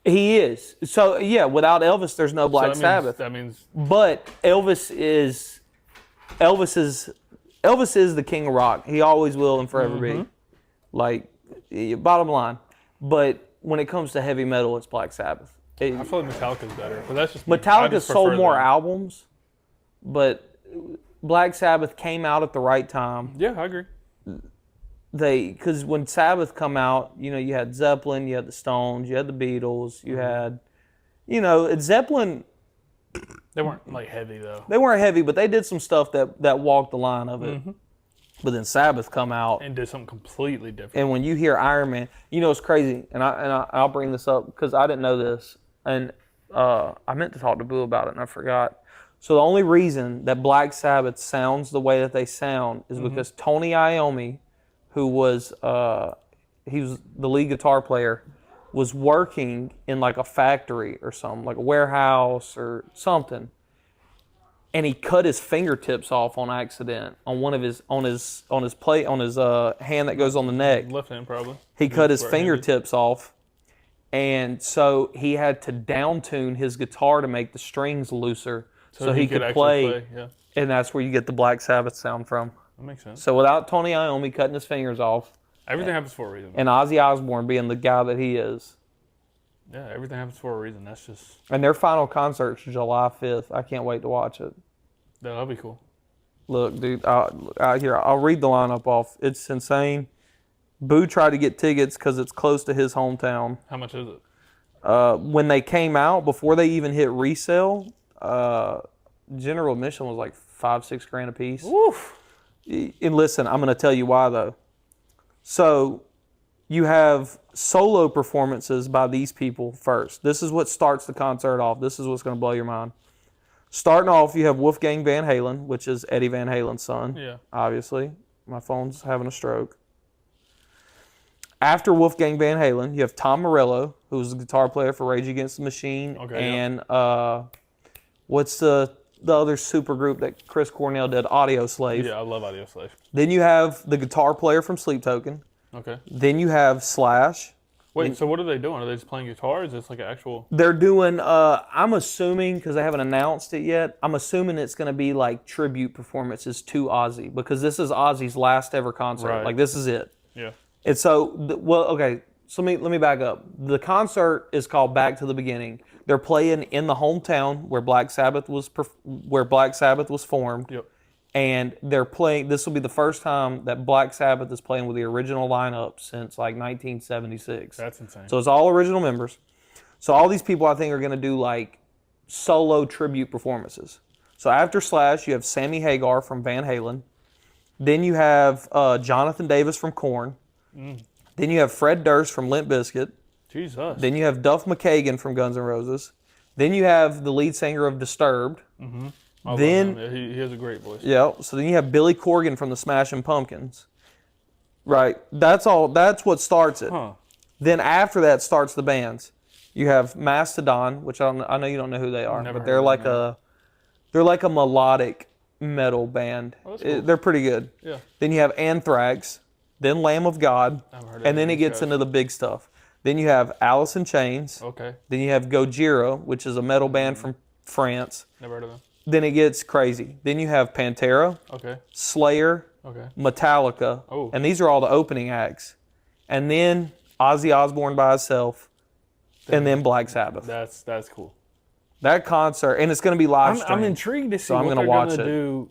He is. So, yeah, without Elvis, there's no Black Sabbath. That means But Elvis is the king of rock. He always will and forever be. Like, bottom line. But when it comes to heavy metal, it's Black Sabbath. I feel like Metallica's better, but that's just me. I Metallica just sold prefer more them. albums, but Black Sabbath came out at the right time. Yeah, I agree. Because when Sabbath come out, you know, you had Zeppelin, you had the Stones, you had the Beatles, you had, you know, Zeppelin. They weren't like heavy though. They weren't heavy, but they did some stuff that walked the line of it. But then Sabbath come out, And did something completely different. and when you hear Iron Man, you know it's crazy. And I'll bring this up because I didn't know this, and I meant to talk to Boo about it, and I forgot. So the only reason that Black Sabbath sounds the way that they sound is because Tony Iommi, who was he was the lead guitar player, was working in like a factory or something, like a warehouse or something, and he cut his fingertips off on accident on one of his hand that goes on the neck. Left hand probably. He cut his right-handed. fingertips off, and so he had to down tune his guitar to make the strings looser so he could actually play. Yeah, And that's where you get the Black Sabbath sound from. that makes sense. So without Tony Iommi cutting his fingers off, Everything happens for a reason. and Ozzy Osbourne being the guy that he is, Yeah, everything happens for a reason. That's just and their final concert's July 5th. I can't wait to watch it. that'll be cool. Look, dude, I'll read the lineup off. It's insane. Boo tried to get tickets because it's close to his hometown. How much is it? When they came out, before they even hit resale, general admission was like $5-6 grand a piece. Woof. And listen, I'm going to tell you why though. So you have solo performances by these people first. This is what starts the concert off. This is what's going to blow your mind. Starting off, you have Wolfgang Van Halen, which is Eddie Van Halen's son. Yeah. Obviously. My phone's having a stroke. After Wolfgang Van Halen, you have Tom Morello, who was the guitar player for Rage Against the Machine, and what's the other super group that Chris Cornell did? Audio Slave. Yeah, I love Audio Slave. Then you have the guitar player from Sleep Token. Okay. Then you have Slash. Wait, so what are they doing? Are they just playing guitar? Is this like an actual... They're doing, I'm assuming, because they haven't announced it yet, I'm assuming it's going to be like tribute performances to Ozzy, because this is Ozzy's last ever concert. Right. Like, this is it. Yeah. And so, okay, so let me back up. The concert is called Back to the Beginning. They're playing in the hometown where Black Sabbath was formed. Yep. And they're playing, this will be the first time that Black Sabbath is playing with the original lineup since like 1976. That's insane. So it's all original members. So all these people I think are going to do like solo tribute performances. So after Slash, you have Sammy Hagar from Van Halen. Then you have Jonathan Davis from Korn. Then you have Fred Durst from Limp Bizkit. Jesus. Then you have Duff McKagan from Guns N' Roses. Then you have the lead singer of Disturbed. Then he has a great voice. Yeah. So then you have Billy Corgan from the Smashing Pumpkins. Right. That's all. That's what starts it. Huh. Then after that starts the bands. You have Mastodon, which I know you don't know who they are, Never but heard they're like a melodic metal band. Oh, that's cool. They're pretty good. Yeah. Then you have Anthrax. Then Lamb of God. I've heard of And then these it gets guys. into the big stuff. Then you have Alice in Chains. Okay. Then you have Gojira, which is a metal band from France. Never heard of them. Then it gets crazy. Then you have Pantera, Okay. Slayer, Okay. Metallica, Oh. and these are all the opening acts. And then Ozzy Osbourne by himself, and then Black Sabbath. That's cool. That concert, and it's going to be live streamed. I'm intrigued to see I'm what gonna they're watch going to it. do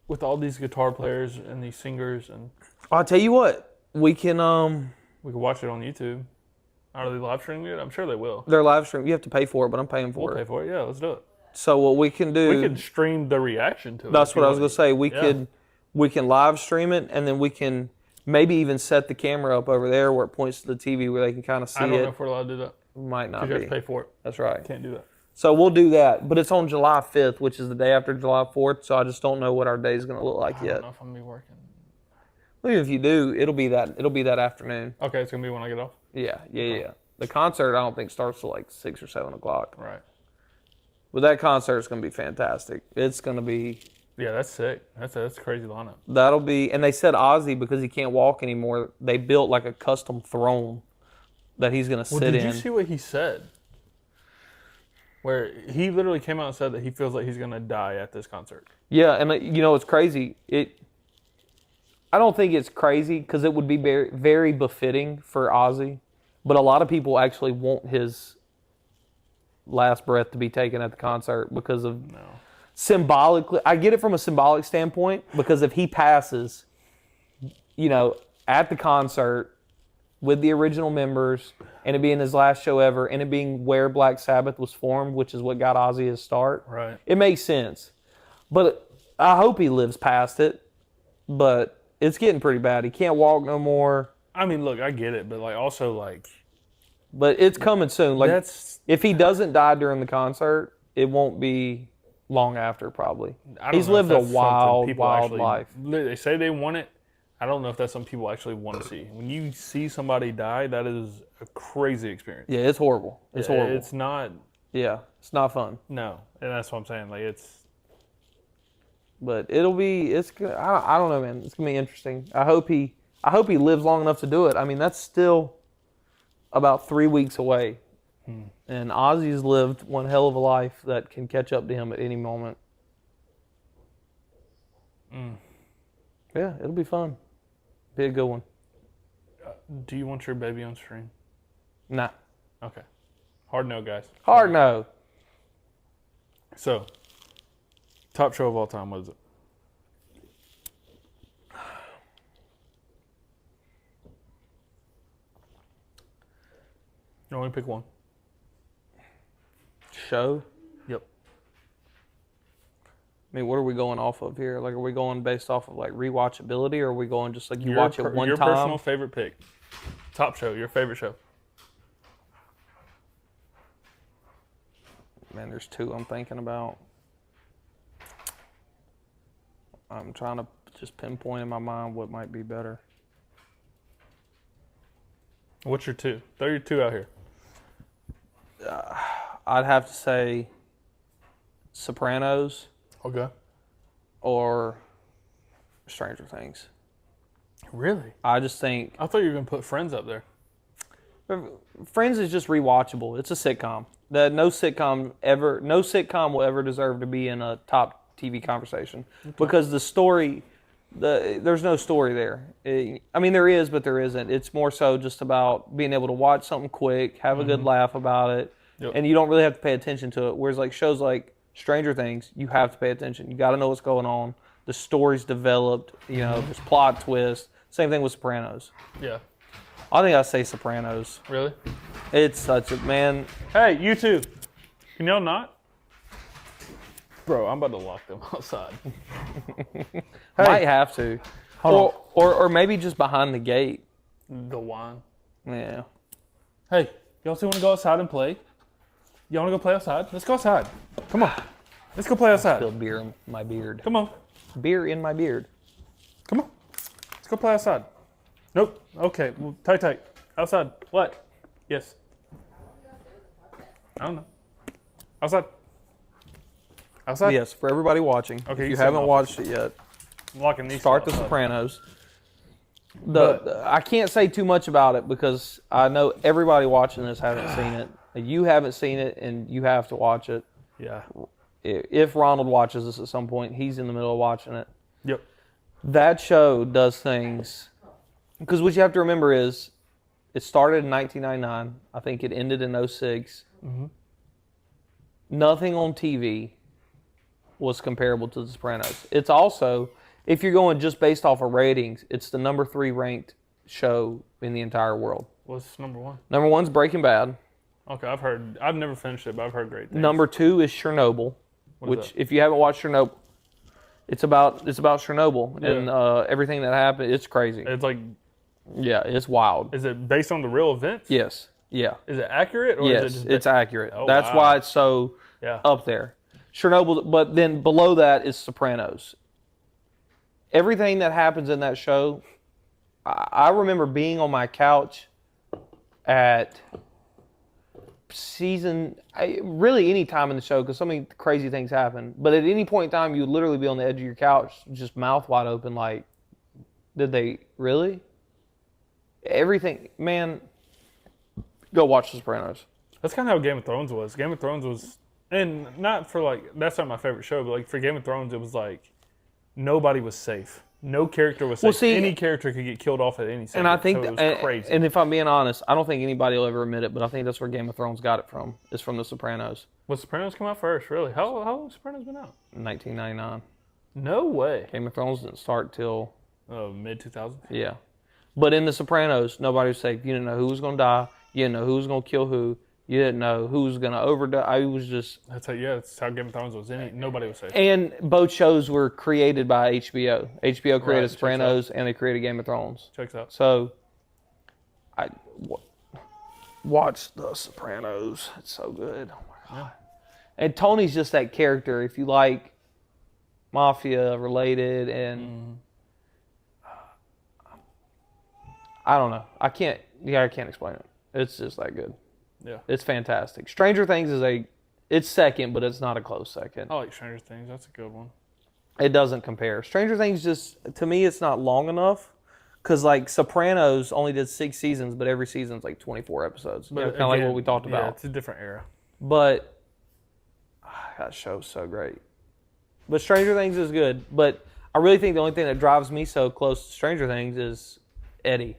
with all these guitar players and these singers, and I'll tell you what, we can. we can watch it on YouTube. Are they live streaming it? I'm sure they will. They're live stream. You have to pay for it, but I'm paying for We'll pay it. for it. Yeah, let's do it. So what we can do? We can stream the reaction to it. That's if you what I was want. going to say. Yeah. We can live stream it, and then we can maybe even set the camera up over there where it points to the TV where they can kind of see I don't know it. if we're allowed to do that. Might not You have be. to pay for it. That's right. Can't do that. So we'll do that, but it's on July 5th, which is the day after July 4th. So I just don't know what our day is going to look like I yet. don't know if I'm gonna be working. Well, if you do, it'll be that afternoon. Okay, it's gonna be when I get off. Yeah. The concert I don't think starts till like 6 or 7 o'clock. Right. But that concert is going to be fantastic. It's going to be. Yeah, that's sick. That's a crazy lineup. That'll be, and they said Ozzy, because he can't walk anymore, they built like a custom throne that he's going to sit in. Did you see what he said? Where he literally came out and said that he feels like he's gonna die at this concert. Yeah, and you know it's crazy. I don't think it's crazy because it would be very, very befitting for Ozzy, but a lot of people actually want his last breath to be taken at the concert because of symbolically. I get it from a symbolic standpoint, because if he passes, you know, at the concert with the original members, and it being his last show ever, and it being where Black Sabbath was formed, which is what got Ozzy his start. Right. It makes sense. But I hope he lives past it. But it's getting pretty bad. He can't walk no more. I mean, look, I get it, but like also like But it's coming soon. Like that's if he doesn't die during the concert, it won't be long after probably. I don't He's know if lived a that's something wild, people wild actually- life. They say they want it. I don't know if that's something people actually want to see. When you see somebody die, that is a crazy experience. Yeah, it's horrible. It's horrible. It's not. Yeah, it's not fun. No, and that's what I'm saying. Like it's. But it'll be. It's. I don't know, man. It's gonna be interesting. I hope he lives long enough to do it. I mean, that's still about 3 weeks away, and Ozzy's lived one hell of a life that can catch up to him at any moment. Yeah, it'll be fun. Be a good one. Do you want your baby on stream? Nah. Okay. Hard no, guys. Hard no. So, top show of all time. What is it? You only pick one. Show? Yep. I mean, what are we going off of here? Like, are we going based off of like rewatchability, or are we going just like you watch it one your time? personal favorite pick. Top show. Your favorite show. Man, there's two I'm thinking about. I'm trying to just pinpoint in my mind what might be better. What's your 2? Throw your 2 out here. I'd have to say Sopranos Okay. or Stranger Things. Really? I just think I thought you were going to put Friends up there. Friends is just rewatchable. It's a sitcom. No sitcom will ever deserve to be in a top TV conversation because the story, there's no story there. I mean, there is, but there isn't. It's more so just about being able to watch something quick, have a good laugh about it, and you don't really have to pay attention to it. Whereas like shows like Stranger Things, you have to pay attention. You got to know what's going on. The story's developed. There's plot twists. Same thing with Sopranos. Yeah. I think I say Sopranos. Really? It's such a man. Hey, you two. Can y'all not? Bro, I'm about to lock them outside. Might have to, or maybe just behind the gate. The wine. Yeah. Hey, y'all still want to go outside and play? Y'all want to go play outside? Let's go outside. Come on. Let's go play outside. Feel beer in my beard. Come on. Beer in my beard. Come on. Let's go play outside. Nope. Okay. Well, tight. Outside. What? Yes. I don't know. Outside. Outside? Yes, for everybody watching. Okay, If you you said haven't no. watched it yet, I'm locking these start The outside. Sopranos. I can't say too much about it because I know everybody watching this hasn't seen it. You haven't seen it, and you have to watch it. Yeah. If Ronald watches this at some point, he's in the middle of watching it. Yep. That show does things, because what you have to remember is it started in 1999. I think it ended in 06. Mm-hmm. Nothing on TV was comparable to The Sopranos. It's also, if you're going just based off of ratings, it's the number 3 ranked show in the entire world. What's number 1? Number 1's Breaking Bad. Okay, I've never finished it, but I've heard great things. Number 2 is Chernobyl, which if you haven't watched Chernobyl, it's about Chernobyl and everything that happened. It's crazy. It's like, Yeah, it's wild. is it based on the real events? Yes. Yeah. Is it accurate? Or Yes, is it just it's accurate. Oh, That's wow. why it's so up there. Chernobyl, but then below that is Sopranos. Everything that happens in that show, I remember being on my couch at really any time in the show, because so many crazy things happen. But at any point in time, you'd literally be on the edge of your couch, just mouth wide open, like, did they really? Everything, man. Go watch The Sopranos. That's kind of how Game of Thrones was. Game of Thrones was, and not for like, that's not my favorite show, but like for Game of Thrones, it was like nobody was safe. No character was safe. Well, see, any character could get killed off at any second. And I think, so it was crazy. and if I'm being honest, I don't think anybody will ever admit it, but I think that's where Game of Thrones got it from. Is from The Sopranos. Was Sopranos come out first? Really? How long has Sopranos been out? 1999. No way. Game of Thrones didn't start till Mid 2000s. Yeah. But in The Sopranos, nobody was safe. You didn't know who was going to die. You didn't know who was going to kill who. You didn't know who was going to overdose. It was just... That's how Game of Thrones was. Nobody was safe. And both shows were created by HBO. HBO created Right, Sopranos, and they created Game of Thrones. Checks out. So, watch The Sopranos. It's so good. Oh, my God. And Tony's just that character. If you like mafia-related and... I don't know. I can't explain it. It's just that good. Yeah. It's fantastic. Stranger Things it's second, but it's not a close second. I like Stranger Things. That's a good one. It doesn't compare. Stranger Things to me, it's not long enough. Because, like, Sopranos only did 6 seasons, but every season's like 24 episodes. Kind of like what we talked about. Yeah, it's a different era. But, that show's so great. But Stranger Things is good. But I really think the only thing that drives me so close to Stranger Things is Eddie.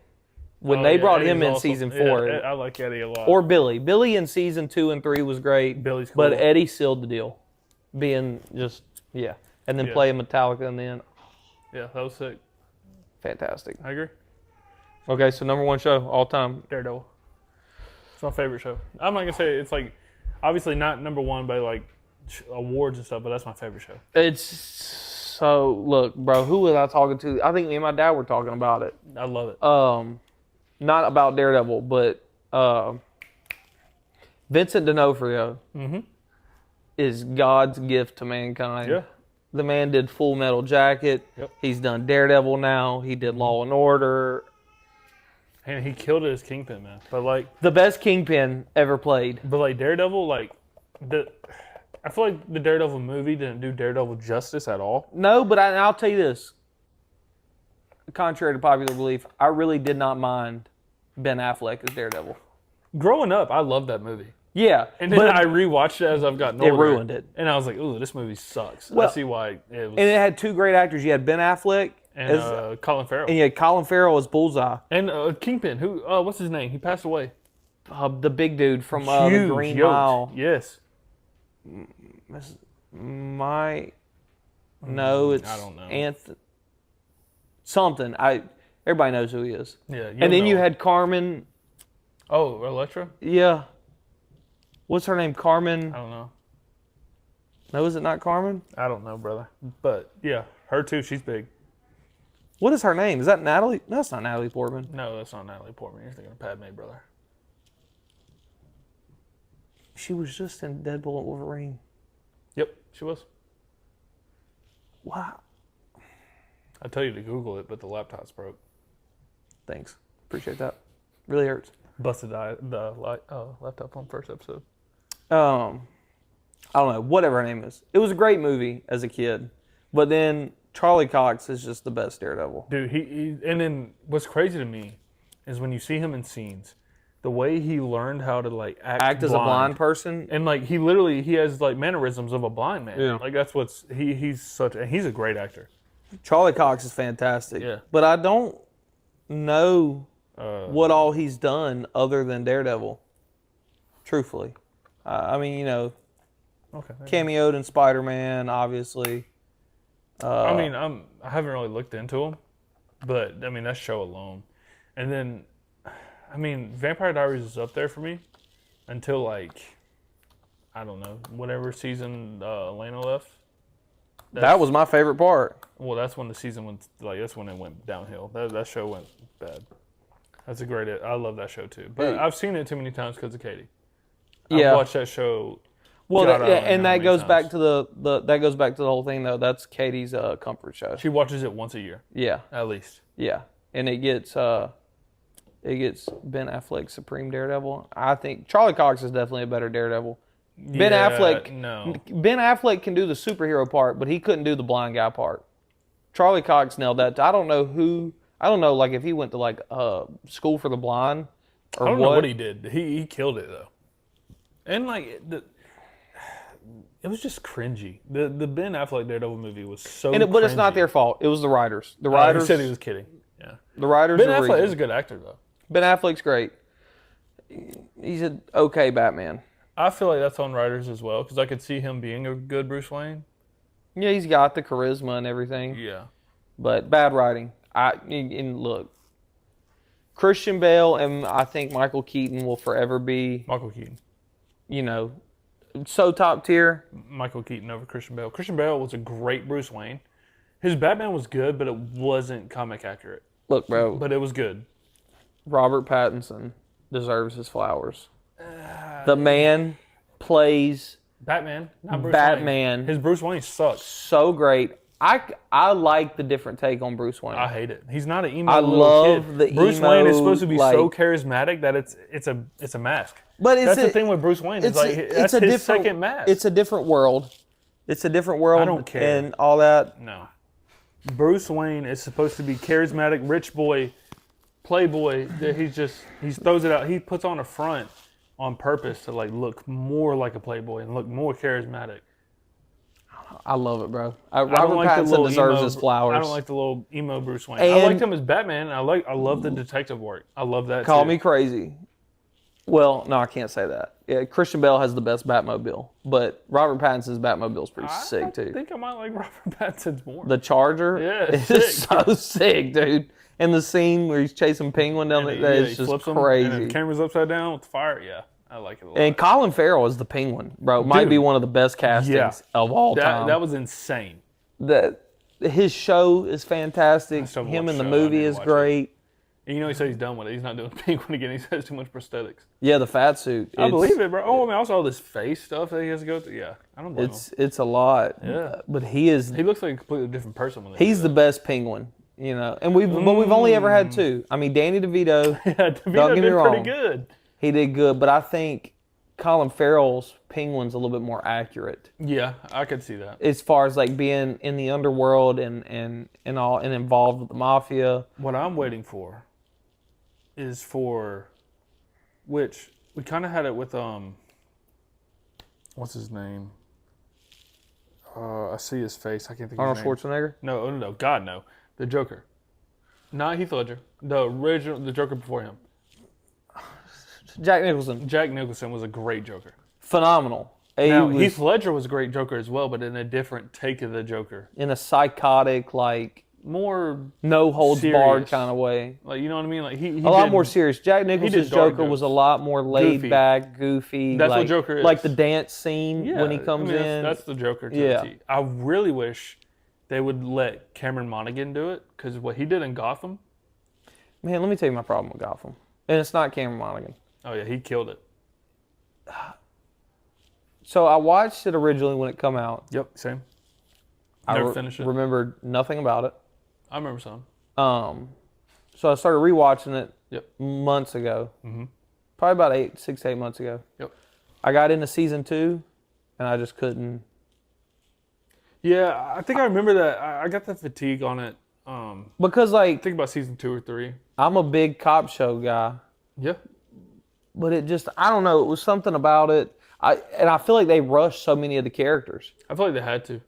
When they brought him in season 4. Yeah, I like Eddie a lot. Or Billy. Billy in season 2 and 3 was great. Billy's cool. But Eddie sealed the deal. Being just, yeah. And then playing Metallica and then. Yeah, that was sick. Fantastic. I agree. Okay, so number 1 show all time. Daredevil. It's my favorite show. I'm not going to say it's like, obviously not number 1 by like awards and stuff, but that's my favorite show. It's so, look, bro, who was I talking to? I think me and my dad were talking about it. I love it. Not about Daredevil, but Vincent D'Onofrio is God's gift to mankind. Yeah. The man did Full Metal Jacket. Yep. He's done Daredevil now. He did Law and Order. And he killed it as Kingpin, man. But like The best Kingpin ever played. Daredevil, I feel like the Daredevil movie didn't do Daredevil justice at all. No, but I'll tell you this. Contrary to popular belief, I really did not mind Ben Affleck as Daredevil. Growing up, I loved that movie. Yeah, And then I rewatched it as I've gotten older. it ruined it. And I was like, ooh, this movie sucks. Well, I see why it was. And it had two great actors. You had Ben Affleck And Colin Farrell. and you had Colin Farrell as Bullseye. And Kingpin, who, what's his name? He passed away. The big dude from the Huge Green yoked. Mile. Yes. No, it's I don't know. Something. Everybody knows who he is. Yeah. And then you had Carmen. Oh, Electra? Yeah. What's her name? Carmen. I don't know. No, is it not Carmen? I don't know, brother. But yeah, her too. She's big. What is her name? Is that Natalie? No, it's not Natalie Portman. No, that's not Natalie Portman. You're thinking of Padme, brother. She was just in Deadpool and Wolverine. Yep, she was. Wow. I tell you to Google it, but the laptop's broke. Thanks. Appreciate that. Really hurts. Busted the laptop on first episode. I don't know. Whatever her name is. It was a great movie as a kid. But then Charlie Cox is just the best Daredevil. Dude, he and then what's crazy to me is when you see him in scenes, the way he learned how to like act As a blind person. and like he has like mannerisms of a blind man. Yeah. Like that's what's he's a great actor. Charlie Cox is fantastic. Yeah. But I don't know what all he's done other than Daredevil. Truthfully. I mean, Okay. cameoed in Spider-Man, obviously. I mean, I haven't really looked into him, but I mean that show alone, and then, I mean, Vampire Diaries is up there for me, until like, I don't know, whatever season Elena left. That was my favorite part. Well, that's when the season went that's when it went downhill. That show went bad. That's a great. I love that show too, but I've seen it too many times because of Katie. Yeah. I've watched that show. Well, God, I don't and know how that many goes times. back to that goes back to the whole thing though. That's Katie's comfort show. She watches it once a year, Yeah, at least. yeah, and it gets Ben Affleck Supreme Daredevil. I think Charlie Cox is definitely a better Daredevil. Ben Affleck can do the superhero part, but he couldn't do the blind guy part. Charlie Cox nailed that. I don't know like if he went to like school for the blind or I don't know what he did. He killed it though, and like it was just cringy. The Ben Affleck Daredevil movie was so. But it's not cringy. their fault. It was the writers. The He writers said he was kidding. Yeah, The writers. Ben are the Affleck reason. is a good actor though. Ben Affleck's great. He's an okay Batman. I feel like that's on writers as well because I could see him being a good Bruce Wayne. Yeah, he's got the charisma and everything. Yeah, But bad writing. And look, Christian Bale and I think Michael Keaton will forever be, Michael Keaton. So top tier. Michael Keaton over Christian Bale. Christian Bale was a great Bruce Wayne. His Batman was good, but it wasn't comic accurate. Look, bro, But it was good. Robert Pattinson deserves his flowers. The man plays Batman, not Bruce Batman. Wayne. His Bruce Wayne sucks. so great. I like the different take on Bruce Wayne. I hate it. He's not an emo I little love kid. the Bruce emo, Wayne is supposed to be so like- charismatic that it's a mask. But it's That's a, the thing with Bruce Wayne. It's like that's a his different, second mask. It's a different world. It's a different world. I don't care. And all that. No. Bruce Wayne is supposed to be charismatic, rich boy, playboy. That he throws it out. He puts on a front on purpose to like look more like a playboy and look more charismatic. I love it, bro. I don't Robert like the Pattinson little deserves emo, his flowers. I don't like the little emo Bruce Wayne. I And- liked him as Batman. I love the detective work. I love that. Call too. me crazy. Well, no, I can't say that. Yeah, Christian Bale has the best Batmobile, but Robert Pattinson's Batmobile is pretty sick I too. think I might like Robert Pattinson's more. The Charger, Yeah, is it's sick. so sick, dude. And the scene where he's chasing Penguin down And there, he it's just flips 'em, crazy. And the camera's upside down with the fire. Yeah, I like it a lot. And Colin Farrell is the Penguin, bro. Might be Dude. one of the best castings of all time. That was insane. His show is fantastic. I still Him watch in the the show. I movie need to is watch great. And he said he's done with it. He's not doing Penguin again. He says too much prosthetics. Yeah, the fat suit. I believe it, bro. Oh, I mean, also all this face stuff that he has to go through. Yeah, I don't blame him. It's a lot. Yeah. But he is. He looks like a completely different person when He's the best Penguin. You know, and but we've only ever had two. I mean, Danny DeVito. Yeah, DeVito Don't get me did wrong. pretty good. He did good, but I think Colin Farrell's Penguin's a little bit more accurate Yeah, I could see that. as far as like being in the underworld and involved with the mafia. What I'm waiting for is which we kind of had it with what's his name? I see his face. I can't think Arnold of his name. Schwarzenegger. No, God no. The Joker, not Heath Ledger. The original, the Joker before him. Jack Nicholson. Jack Nicholson was a great Joker. Phenomenal. Now, Heath Ledger was a great Joker as well, but in a different take of the Joker. In a psychotic, like, More no holds serious. barred kind of way. Like, you know what I mean? Like he A lot more serious. Jack Nicholson's dark Joker was a jokes. lot more laid Goofy. back, goofy. That's like, what Joker is. Like the dance scene when he comes I mean, in. That's the Joker to Yeah. a T. I really wish they would let Cameron Monaghan do it, because what he did in Gotham, Man, let me tell you my problem with Gotham. And it's not Cameron Monaghan. oh yeah, he killed it. So I watched it originally when it come out. Yep, same. I Never finished it. remembered nothing about it. I remember some. So I started rewatching it Yep. months ago. Mhm. Probably about 6 to 8 months ago. Yep. I got into season 2, and I just couldn't. Yeah, I think I remember that. I got the fatigue on it. Because, like, Think about season 2 or 3. I'm a big cop show guy. Yeah. But it just, I don't know, it was something about it. And I feel like they rushed so many of the characters. I feel like they had to.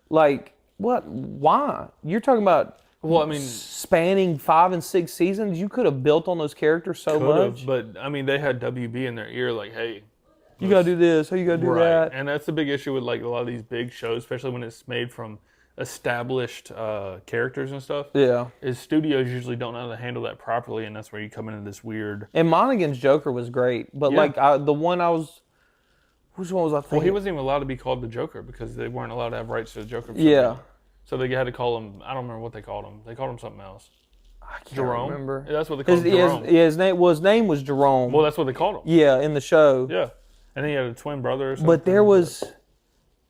Like, what? Why? You're talking about Well, I mean, spanning 5 and 6 seasons. You could have built on those characters so much. but I mean, they had WB in their ear, like, hey, You got to do this. How you got to do that? And that's the big issue with like a lot of these big shows, especially when it's made from established characters and stuff. Yeah. Is studios usually don't know how to handle that properly, and that's where you come into this weird. And Monaghan's Joker was great. But, Yeah. like, the one I was... Which one was I thinking? Well, he wasn't even allowed to be called the Joker because they weren't allowed to have rights to the Joker. Yeah. So they had to call him. I don't remember what they called him. They called him something else. I can't Jerome. remember. Yeah, that's what they called him. Jerome. His name was Jerome. Well, that's what they called him. Yeah, in the show. Yeah, and then he had a twin brother. Or something. But there was...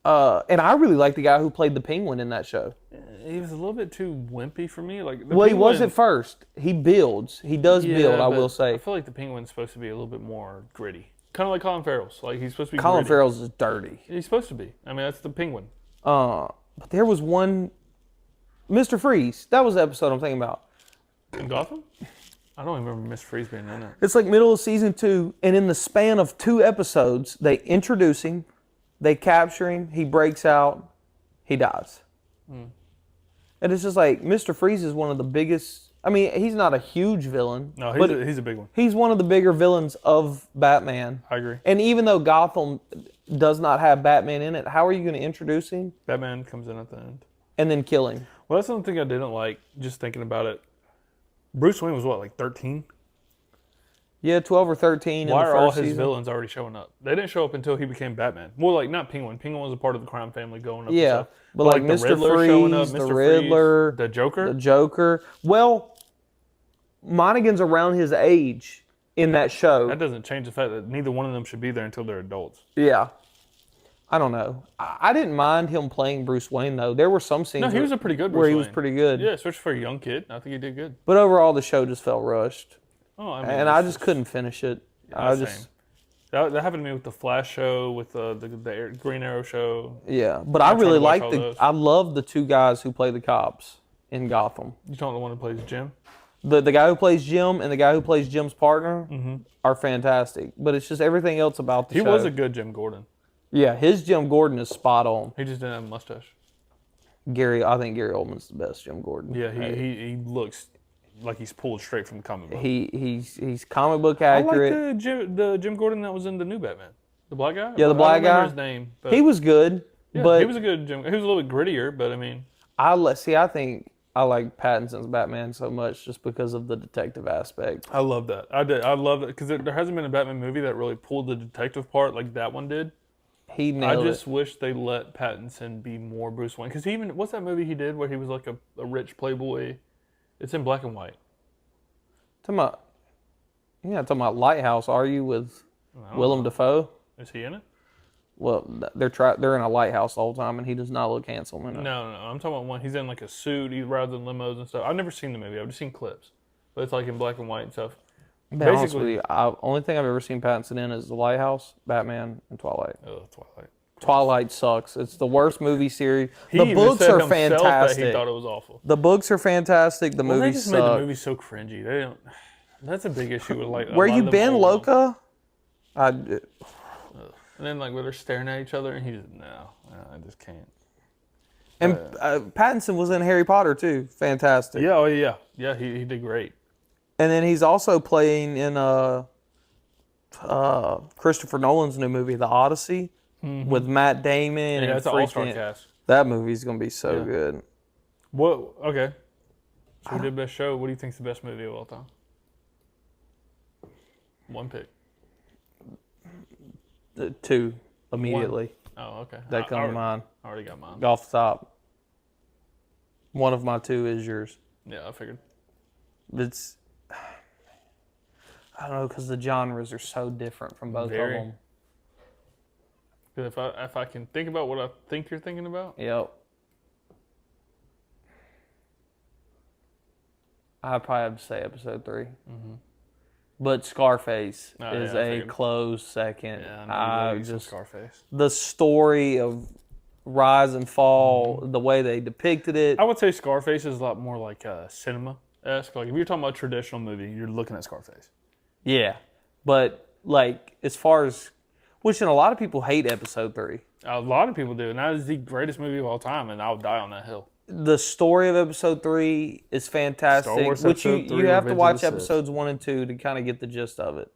and I really liked the guy who played the Penguin in that show. He was a little bit too wimpy for me. Like, Well, he was at first. He builds. He does build, I but will say. I feel like the Penguin's supposed to be a little bit more gritty. Kind of like Colin Farrell's. Like, he's supposed to be Colin gritty. Farrell's is dirty. He's supposed to be. I mean, that's the Penguin. But there was one... Mr. Freeze. That was the episode I'm thinking about. In Gotham? I don't even remember Miss Freeze being in it. It's like middle of season 2, and in the span of 2 episodes, they introduce him, they capture him, he breaks out, he dies. And it's just like, Mr. Freeze is one of the biggest... I mean, he's not a huge villain. No, but he's a big one. he's one of the bigger villains of Batman. I agree. And even though Gotham does not have Batman in it, how are you going to introduce him Batman comes in at the end. and then kill him? Well, that's something I didn't like, just thinking about it. Bruce Wayne was what, like 13? Yeah, 12 or 13 Why in the are all first his season. villains already showing up? They didn't show up until he became Batman. Well, like, not Penguin. Penguin was a part of the crime family going up. Yeah, and stuff. but like the Mr. Riddler showing up, Freeze, the Mr. Riddler, Freeze, the Joker. the Joker. Well, Monaghan's around his age in that show. That doesn't change the fact that neither one of them should be there until they're adults. Yeah. I don't know. I didn't mind him playing Bruce Wayne, though. There were some scenes No, he was a pretty good Bruce where he Wayne. was pretty good. Yeah, especially for a young kid. I think he did good. But overall, the show just felt rushed. Oh, I mean, And I just couldn't finish it. I same. just... That happened to me with the Flash show, with the Green Arrow show. Yeah. But I I'm really trying to watch liked all those. I love the 2 guys who play the cops in Gotham. You talking the one who plays Jim? The guy who plays Jim and the guy who plays Jim's partner are fantastic. But it's just everything else about the He show. was a good Jim Gordon. Yeah, his Jim Gordon is spot on. He just didn't have a mustache. I think Gary Oldman's the best Jim Gordon. Yeah, he looks like he's pulled straight from the comic book. He's comic book I accurate. like the Jim Gordon that was in the new Batman. The black guy? Yeah, the black I don't remember guy. his name. But He was good, yeah, but he was a good Jim. He was a little bit grittier, but I mean, I think I like Pattinson's Batman so much just because of the detective aspect. I love that. I love it because there hasn't been a Batman movie that really pulled the detective part like that one did. He nailed I just it. wish they let Pattinson be more Bruce Wayne because what's that movie he did where he was like a rich playboy? It's in black and white. Talking about Lighthouse, are you, with I don't Willem know. Dafoe? Is he in it? Well, they're in a lighthouse the whole time, and he does not look handsome in it. No. I'm talking about one. He's in like a suit. He's riding limos and stuff. I've never seen the movie. I've just seen clips, but it's like in black and white and stuff. Be honest with you, only thing I've ever seen Pattinson in is The Lighthouse, Batman, and Twilight. Oh, Twilight. Twilight sucks. It's the worst movie series. He The even books said are himself fantastic. That he thought it was awful. The books are fantastic. The Well, they movies just suck. made the movie so cringy. They don't. That's a big issue with like. Where you been, Loca? And then like where they're staring at each other, and he's no, I just can't. And Pattinson was in Harry Potter too. Fantastic. Yeah, yeah. He did great. And then he's also playing in Christopher Nolan's new movie, The Odyssey, with Matt Damon. Yeah, and it's an all-star cast. That movie's gonna be so good. What? Okay. So we did best show. What do you think's the best movie of all time? One pick. Two immediately. Oh, okay. That come to mind. I already got mine. Off the top. One of my two is yours. Yeah, I figured. It's, I don't know, because the genres are so different from both of them. Because if I can think about what I think you're thinking about. Yep. I'd probably have to say episode 3. Mm-hmm. But Scarface is a close second. Yeah, I know just Scarface. The story of rise and fall, the way they depicted it. I would say Scarface is a lot more like cinema-esque. Like if you're talking about a traditional movie, you're looking at Scarface. Yeah, but like as far as, which a lot of people hate episode 3. A lot of people do, and that is the greatest movie of all time, and I'll die on that hill. The story of episode 3 is fantastic, which you have to watch episodes 1 and 2 to kind of get the gist of it.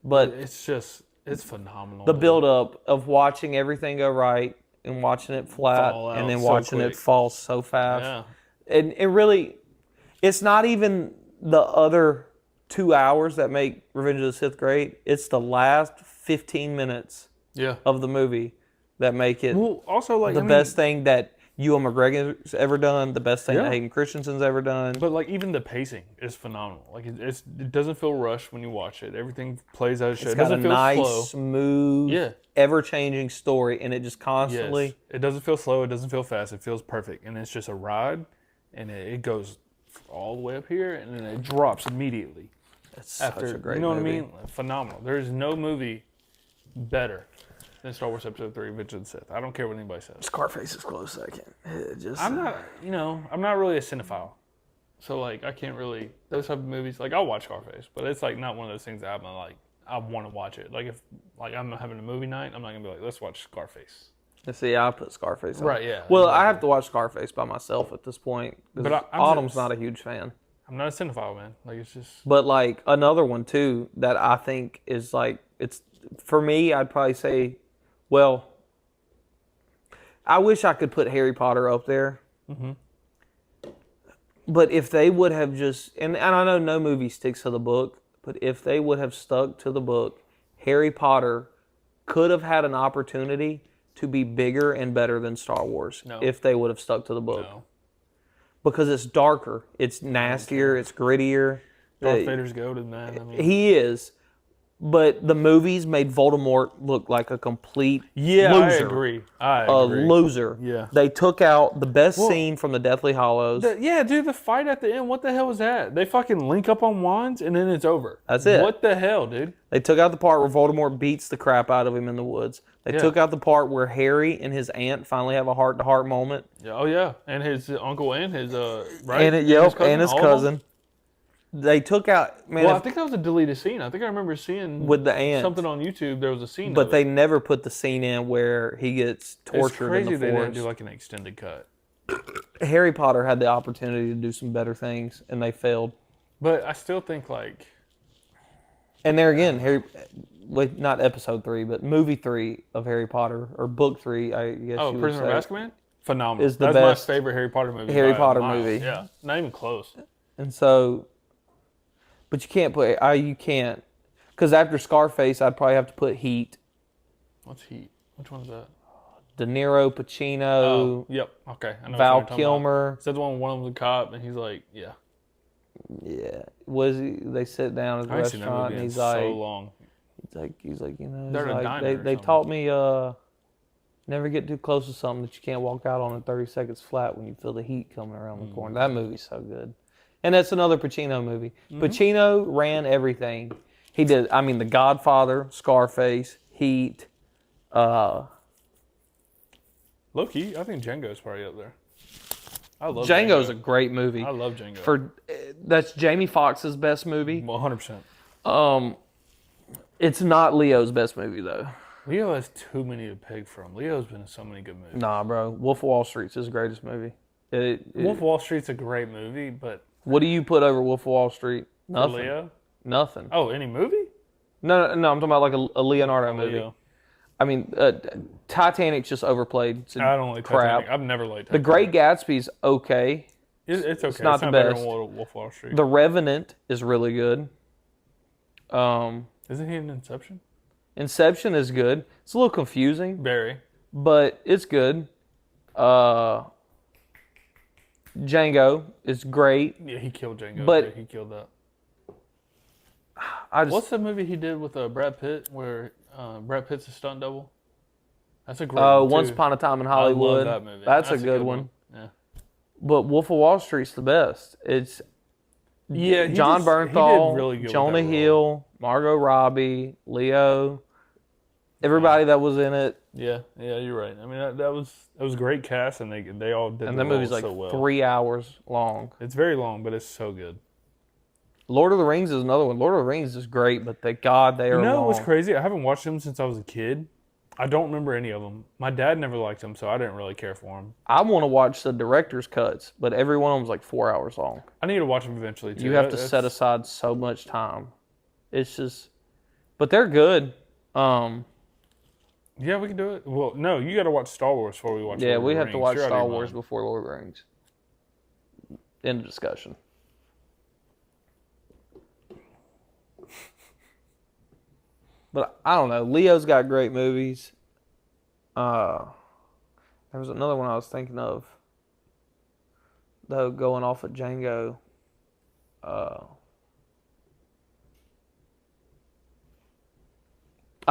But it's phenomenal. The build up of watching everything go right and watching it flat and then watching it fall so fast. Yeah. And it really, it's not even the other 2 hours that make Revenge of the Sith great. It's the last 15 minutes of the movie that make it the best thing that Ewan McGregor's ever done, the best thing that Hayden Christensen's ever done. But like even the pacing is phenomenal. Like it doesn't feel rushed when you watch it. Everything plays as it should. It's got a nice, slow. smooth, ever-changing story, and it just constantly. Yes. It doesn't feel slow. It doesn't feel fast. It feels perfect, and it's just a ride, and it goes all the way up here, and then it drops immediately. It's such a great you know movie. what I mean? Phenomenal. There is no movie better than Star Wars Episode 3, Revenge of the Sith. I don't care what anybody says. Scarface is close second. I'm not really a cinephile. So, like, I can't really, those type of movies, like, I'll watch Scarface, but it's, like, not one of those things that I'm, like, I want to watch it. Like, if, like, I'm having a movie night, I'm not going to be like, let's watch Scarface. See, I put Scarface on. Right, yeah. Well, I have to watch Scarface by myself at this point. But Autumn's not a huge fan. I'm not a cinephile, man. Like, it's just. But, like, another one, too, that I think is, like, it's, for me, I'd probably say, well, I wish I could put Harry Potter up there. Mm-hmm. But if they would have just, and I know no movie sticks to the book, but if they would have stuck to the book, Harry Potter could have had an opportunity to be bigger and better than Star Wars if they would have stuck to the book. No. Because it's darker, it's nastier, it's grittier. Darth Vader's goated, man. I mean, he is. But the movies made Voldemort look like a complete loser. I agree. A loser. Yeah. They took out the best scene from the Deathly Hallows. Dude, the fight at the end, what the hell was that? They fucking link up on wands and then it's over. That's it. What the hell, dude? They took out the part where Voldemort beats the crap out of him in the woods. They took out the part where Harry and his aunt finally have a heart-to-heart moment. Oh, yeah. And his uncle and his, right? And his cousin. They took out. Man, well, I think that was a deleted scene. I think I remember seeing with the aunt something on YouTube. There was a scene, but they never put the scene in where he gets tortured. It's crazy in the they forest. didn't do like an extended cut. Harry Potter had the opportunity to do some better things, and they failed. But I still think like, and there again, not episode 3, but movie 3 of Harry Potter or book 3, I guess. Oh, Prisoner of Azkaban, phenomenal. Is the That's best my favorite Harry Potter movie. Harry Potter movie. Yeah, not even close. And so. But you can't put, you can't, because after Scarface, I'd probably have to put Heat. What's Heat? Which one's that? De Niro, Pacino. Oh, yep. Okay. I know Val Kilmer. Is that the one where one of them's a cop and he's like, yeah. Yeah. They sit down at the restaurant and he's like, so long. He's like, They're in a diner they taught me Never get too close to something that you can't walk out on in 30 seconds flat when you feel the heat coming around the corner. That movie's so good. And that's another Pacino movie. Pacino ran everything. He did, The Godfather, Scarface, Heat. Low-key, I think Django's probably up there. I love Django's Django. a great movie. I love Django. That's Jamie Foxx's best movie. 100%. It's not Leo's best movie, though. Leo has too many to pick from. Leo's been in so many good movies. Nah, bro. Wolf of Wall Street's his greatest movie. Wolf of Wall Street's a great movie, but... What do you put over Wolf of Wall Street? Nothing. Leo? Nothing. Oh, any movie? No, I'm talking about like a Leonardo movie. Leo. Titanic's just overplayed. I don't like crap. Titanic. I've never liked The Titanic. Great Gatsby's okay. It's okay. It's not the better best. than Wolf of Wall Street. The Revenant is really good. Isn't he in Inception? Inception is good. It's a little confusing, Barry. but it's good. Django is great. Yeah, he killed Django. But- Yeah, he killed that. What's What's the movie he did with Brad Pitt where Brad Pitt's a stunt double? That's a great one, too. Once Upon a Time in Hollywood? I love that movie. That's a good one. Yeah. But Wolf of Wall Street's the best. It's Yeah, John he did Bernthal, really good with Jonah that role. Hill, Margot Robbie, Leo, everybody that was in it. Yeah, you're right. I mean, that was a great cast, and they all did And the that movie's roles like so well. 3 hours long. It's very long, but it's so good. Lord of the Rings is another one. Lord of the Rings is great, but thank God they are You know long. what's crazy? I haven't watched them since I was a kid. I don't remember any of them. My dad never liked them, so I didn't really care for them. I want to watch the director's cuts, but every one of them's like 4 hours long. I need to watch them eventually, too. You have to set aside so much time. It's just, but they're good. Yeah, we can do it. Well, no, you got to watch Star Wars before we watch Yeah, Lord of we the have to Rings. watch You're out of Star your Wars mind. before Lord of the Rings. End of discussion. But I don't know. Leo's got great movies. There was another one I was thinking of, though, going off of Django. I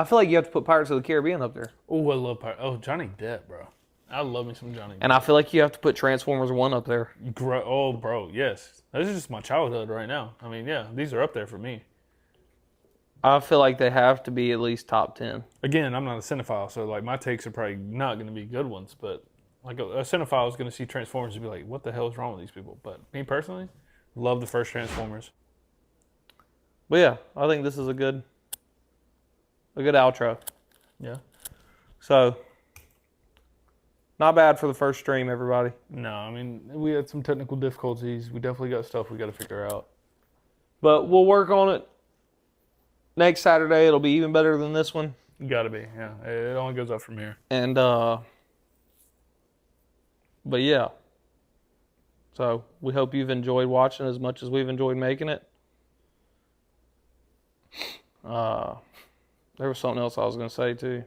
feel like you have to put Pirates of the Caribbean up there. Oh, I love Pirates. Oh, Johnny Depp, bro. I love me some Johnny Depp. And I feel like you have to put Transformers 1 up there. Oh, bro, yes. This is just my childhood right now. I mean, yeah, these are up there for me. I feel like they have to be at least top 10. Again, I'm not a cinephile, so like my takes are probably not going to be good ones. But like a cinephile is going to see Transformers and be like, "What the hell is wrong with these people?" But me personally, love the first Transformers. But yeah, I think this is a good outro. Yeah. So, not bad for the first stream, everybody. No, I mean we had some technical difficulties. We definitely got stuff we got to figure out. But we'll work on it. Next Saturday, it'll be even better than this one. Got to be, yeah. It only goes up from here. And, but yeah. So, we hope you've enjoyed watching as much as we've enjoyed making it. There was something else I was going to say, too.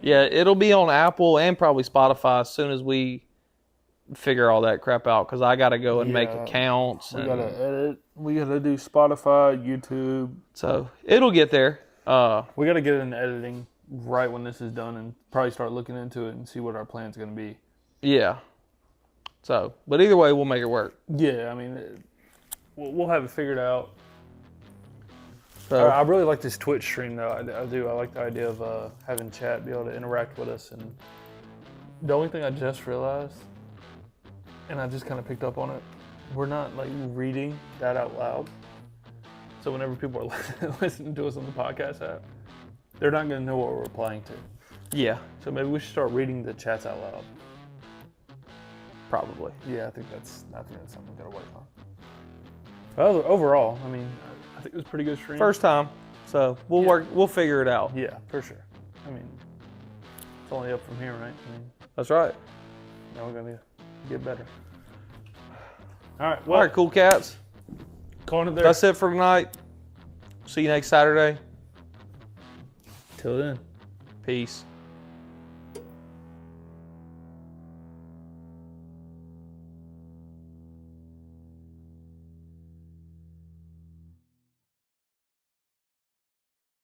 Yeah, it'll be on Apple and probably Spotify as soon as we figure all that crap out, because I got to go and make accounts. We got to edit. We got to do Spotify, YouTube. So, it'll get there. We got to get into editing right when this is done and probably start looking into it and see what our plan's going to be. Yeah. So, but either way, we'll make it work. Yeah, I mean, we'll have it figured out. So, I really like this Twitch stream, though. I do. I like the idea of having chat, be able to interact with us. And the only thing I just realized, and I just kind of picked up on it, we're not like reading that out loud. So whenever people are listening to us on the podcast app, they're not going to know what we're replying to. yeah, So maybe we should start reading the chats out loud. probably. Yeah, I think that's something we got to work on. But overall, I mean, I think it was a pretty good stream. First time. So, we'll figure it out. Yeah, for sure. I mean, it's only up from here, right? I mean, That's right. now we're going to get better. All right, well, All right, cool cats. calling it there. That's it for tonight. See you next Saturday. Till then. Peace.